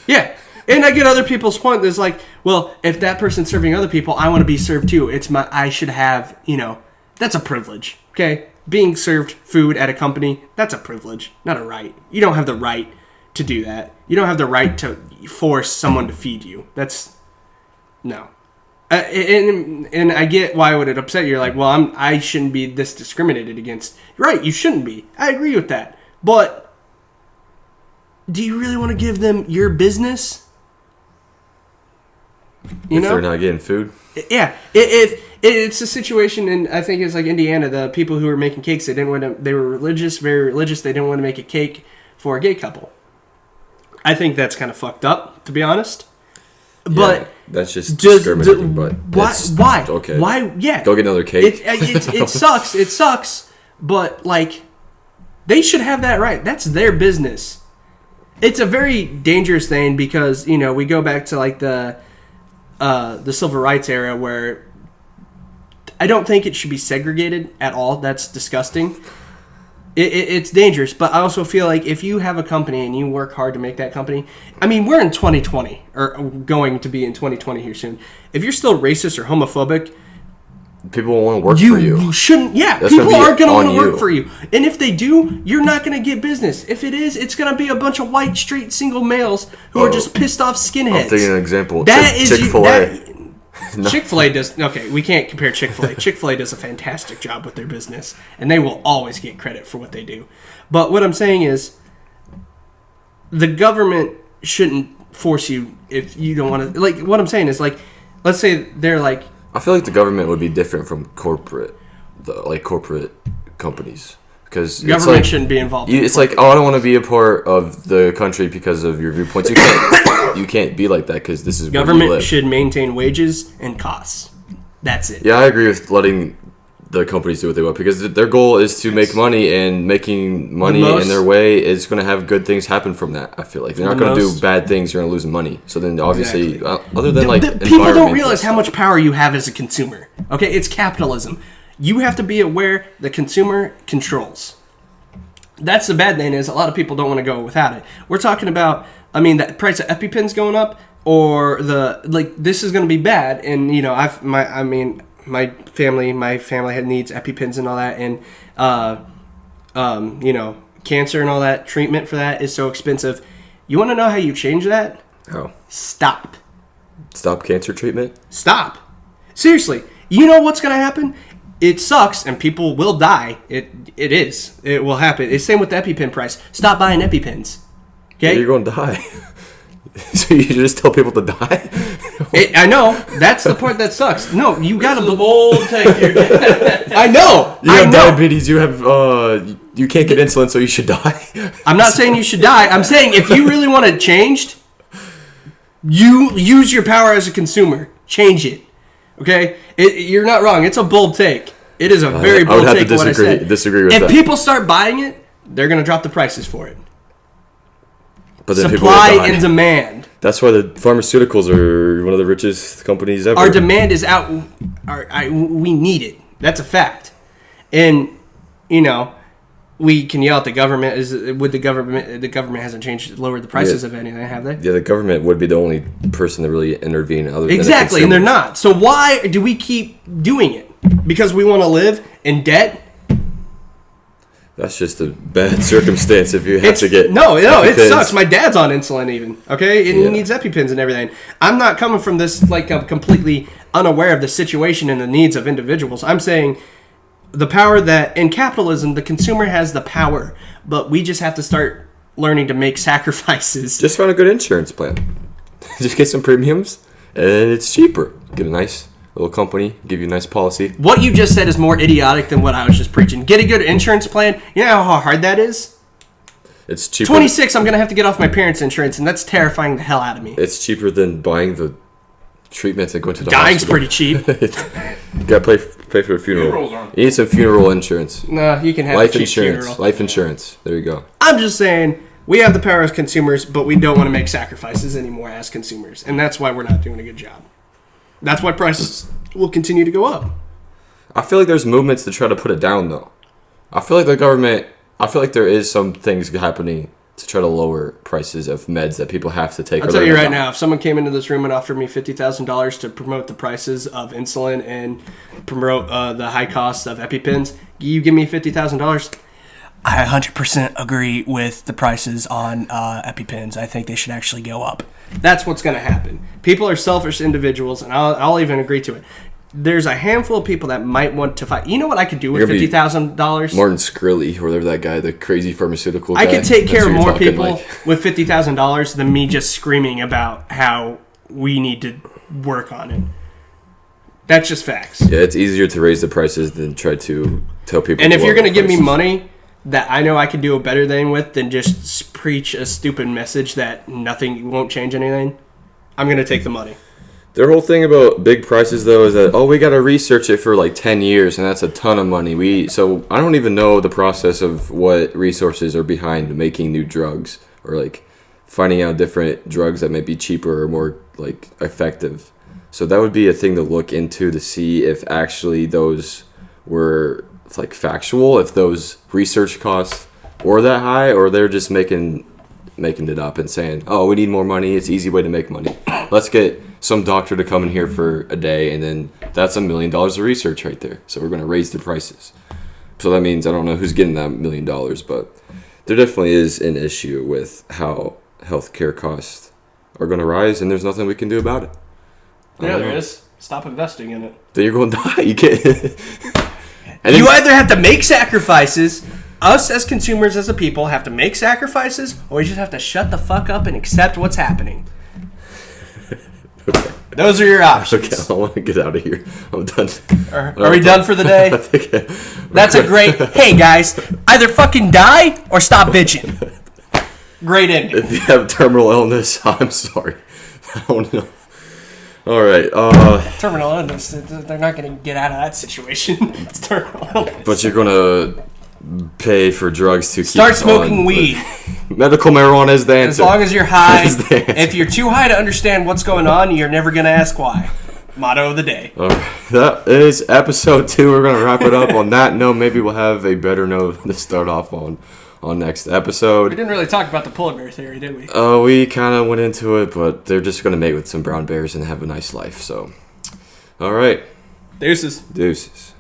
Yeah. And I get other people's point. There's like, well, if that person's serving other people, I want to be served too. I should have, that's a privilege. Okay? Being served food at a company, that's a privilege, not a right. You don't have the right to do that. You don't have the right to force someone to feed you. No. And I get why would it upset you. You're like, well, I shouldn't be this discriminated against. Right, you shouldn't be. I agree with that. But do you really want to give them your business? If they're not getting food? Yeah. It's a situation, and I think it's like Indiana, the people who were making cakes, they were religious, very religious, they didn't want to make a cake for a gay couple. I think that's kind of fucked up, to be honest. But yeah, that's just discriminating, but why? Okay. Why? Yeah. Go get another cake. It sucks. It sucks. But, like, they should have that right. That's their business. It's a very dangerous thing because, we go back to, like, the civil rights era where I don't think it should be segregated at all. That's disgusting. It's dangerous, but I also feel like if you have a company and you work hard to make that company, we're in 2020, or going to be in 2020 here soon. If you're still racist or homophobic, people won't want to work for you. You shouldn't. Yeah, that's people aren't going to want to work for you. And if they do, you're not going to get business. If it is, it's going to be a bunch of white, straight, single males who are just pissed off skinheads. I'm thinking an example. Chick-fil-A. No. Chick-fil-A does... Okay, we can't compare Chick-fil-A. Chick-fil-A does a fantastic job with their business, and they will always get credit for what they do. But what I'm saying is, the government shouldn't force you if you don't want to... Like, what I'm saying is, like, let's say they're like, I feel like the government would be different from corporate companies. Because government shouldn't be involved. It's like, oh, I don't want to be a part of the country because of your viewpoints. You can't be like that because this is government where you live. should maintain wages and costs. That's it. Yeah, I agree with letting the companies do what they want because their goal is to make money, and making money in their way is going to have good things happen from that. I feel like they're not going to do bad things. You're going to lose money. So then, obviously, other than people don't realize how much power you have as a consumer. Okay, it's capitalism. You have to be aware the consumer controls. That's the bad thing is a lot of people don't want to go without it. We're talking about, the price of EpiPens going up, or this is going to be bad. And my family needs EpiPens and all that, and cancer and all that treatment for that is so expensive. You want to know how you change that? How? Stop cancer treatment? Stop. Seriously. You know what's going to happen? It sucks, and people will die. It will happen. It's same with the EpiPen price. Stop buying EpiPens. Okay? Yeah, you're going to die. So you just tell people to die? I know. That's the part that sucks. No, you got to... bold take here. I know. You have diabetes. You have... you can't get insulin, so you should die. I'm not saying you should die. I'm saying if you really want it changed, you use your power as a consumer. Change it. Okay? You're not wrong. It's a bold take. It is a very bold take. I would have to disagree with that. If people start buying it, they're going to drop the prices for it. But then supply and demand. That's why the pharmaceuticals are one of the richest companies ever. Our demand is out. We need it. That's a fact. And, we can yell at the government. The government hasn't lowered the prices of anything, have they? Yeah, the government would be the only person to really intervene other than exactly, and they're not. So why do we keep doing it? Because we want to live in debt? That's just a bad circumstance if you have to get... No, it sucks. My dad's on insulin even, okay? And he needs EpiPens and everything. I'm not coming from this like I'm completely unaware of the situation and the needs of individuals. I'm saying the power that... In capitalism, the consumer has the power, but we just have to start learning to make sacrifices. Just find a good insurance plan. Just get some premiums, and it's cheaper. Get a nice... little company, give you a nice policy. What you just said is more idiotic than what I was just preaching. Get a good insurance plan. You know how hard that is? It's cheaper. 26, I'm going to have to get off my parents' insurance, and that's terrifying the hell out of me. It's cheaper than buying the treatments and going to the Dying's hospital. pretty cheap. You got to pay for a funeral. You need some funeral insurance. No, you can have life a cheap insurance. funeral. Life insurance. There you go. I'm just saying, we have the power as consumers, but we don't want to make sacrifices anymore as consumers, and that's why we're not doing a good job. That's why prices will continue to go up. I feel like there's movements to try to put it down, though. I feel like there is some things happening to try to lower prices of meds that people have to take. I'll tell you right now, if someone came into this room and offered me $50,000 to promote the prices of insulin and promote the high cost of EpiPens, you give me $50,000, I 100% agree with the prices on EpiPens. I think they should actually go up. That's what's going to happen. People are selfish individuals, and I'll even agree to it. There's a handful of people that might want to fight. You know what I could do with $50,000? Martin Shkreli, or whatever that guy, the crazy pharmaceutical guy. I could take care of more people with $50,000 than me just screaming about how we need to work on it. That's just facts. Yeah, it's easier to raise the prices than try to tell people. And if you're going to give me money that I know I can do a better thing with than just preach a stupid message that nothing won't change anything, I'm going to take the money. Their whole thing about big prices, though, is that, we got to research it for like 10 years, and that's a ton of money. So I don't even know the process of what resources are behind making new drugs or like finding out different drugs that might be cheaper or more like effective. So that would be a thing to look into to see if actually those were like factual, if those research costs were that high, or they're just making it up and saying, we need more money, it's an easy way to make money. Let's get some doctor to come in here for a day, and then that's $1 million of research right there. So we're going to raise the prices. So that means I don't know who's getting that $1 million, but there definitely is an issue with how healthcare costs are going to rise, and there's nothing we can do about it. Yeah, there is. Stop investing in it. Then you're going to die. You can't. You either have to make sacrifices. Us as consumers, as a people, have to make sacrifices, or we just have to shut the fuck up and accept what's happening. Okay. Those are your options. Okay, I want to get out of here. I'm done. Are we done for the day? I think That's a great. Hey guys, either fucking die or stop bitching. Great ending. if you have terminal illness, I'm sorry. I don't know. All right. Terminal illness. They're not going to get out of that situation. It's terminal illness. But you're gonna pay for drugs to Start keep smoking on, weed. Medical marijuana is the answer. As long as you're high. That is the answer. If you're too high to understand what's going on, you're never going to ask why. Motto of the day. All right. That is episode 2. We're gonna wrap it up on that note. Maybe we'll have a better note to start off on next episode. We didn't really talk about the polar bear theory, did we? We kind of went into it, but they're just gonna mate with some brown bears and have a nice life. So, all right. Deuces. Deuces.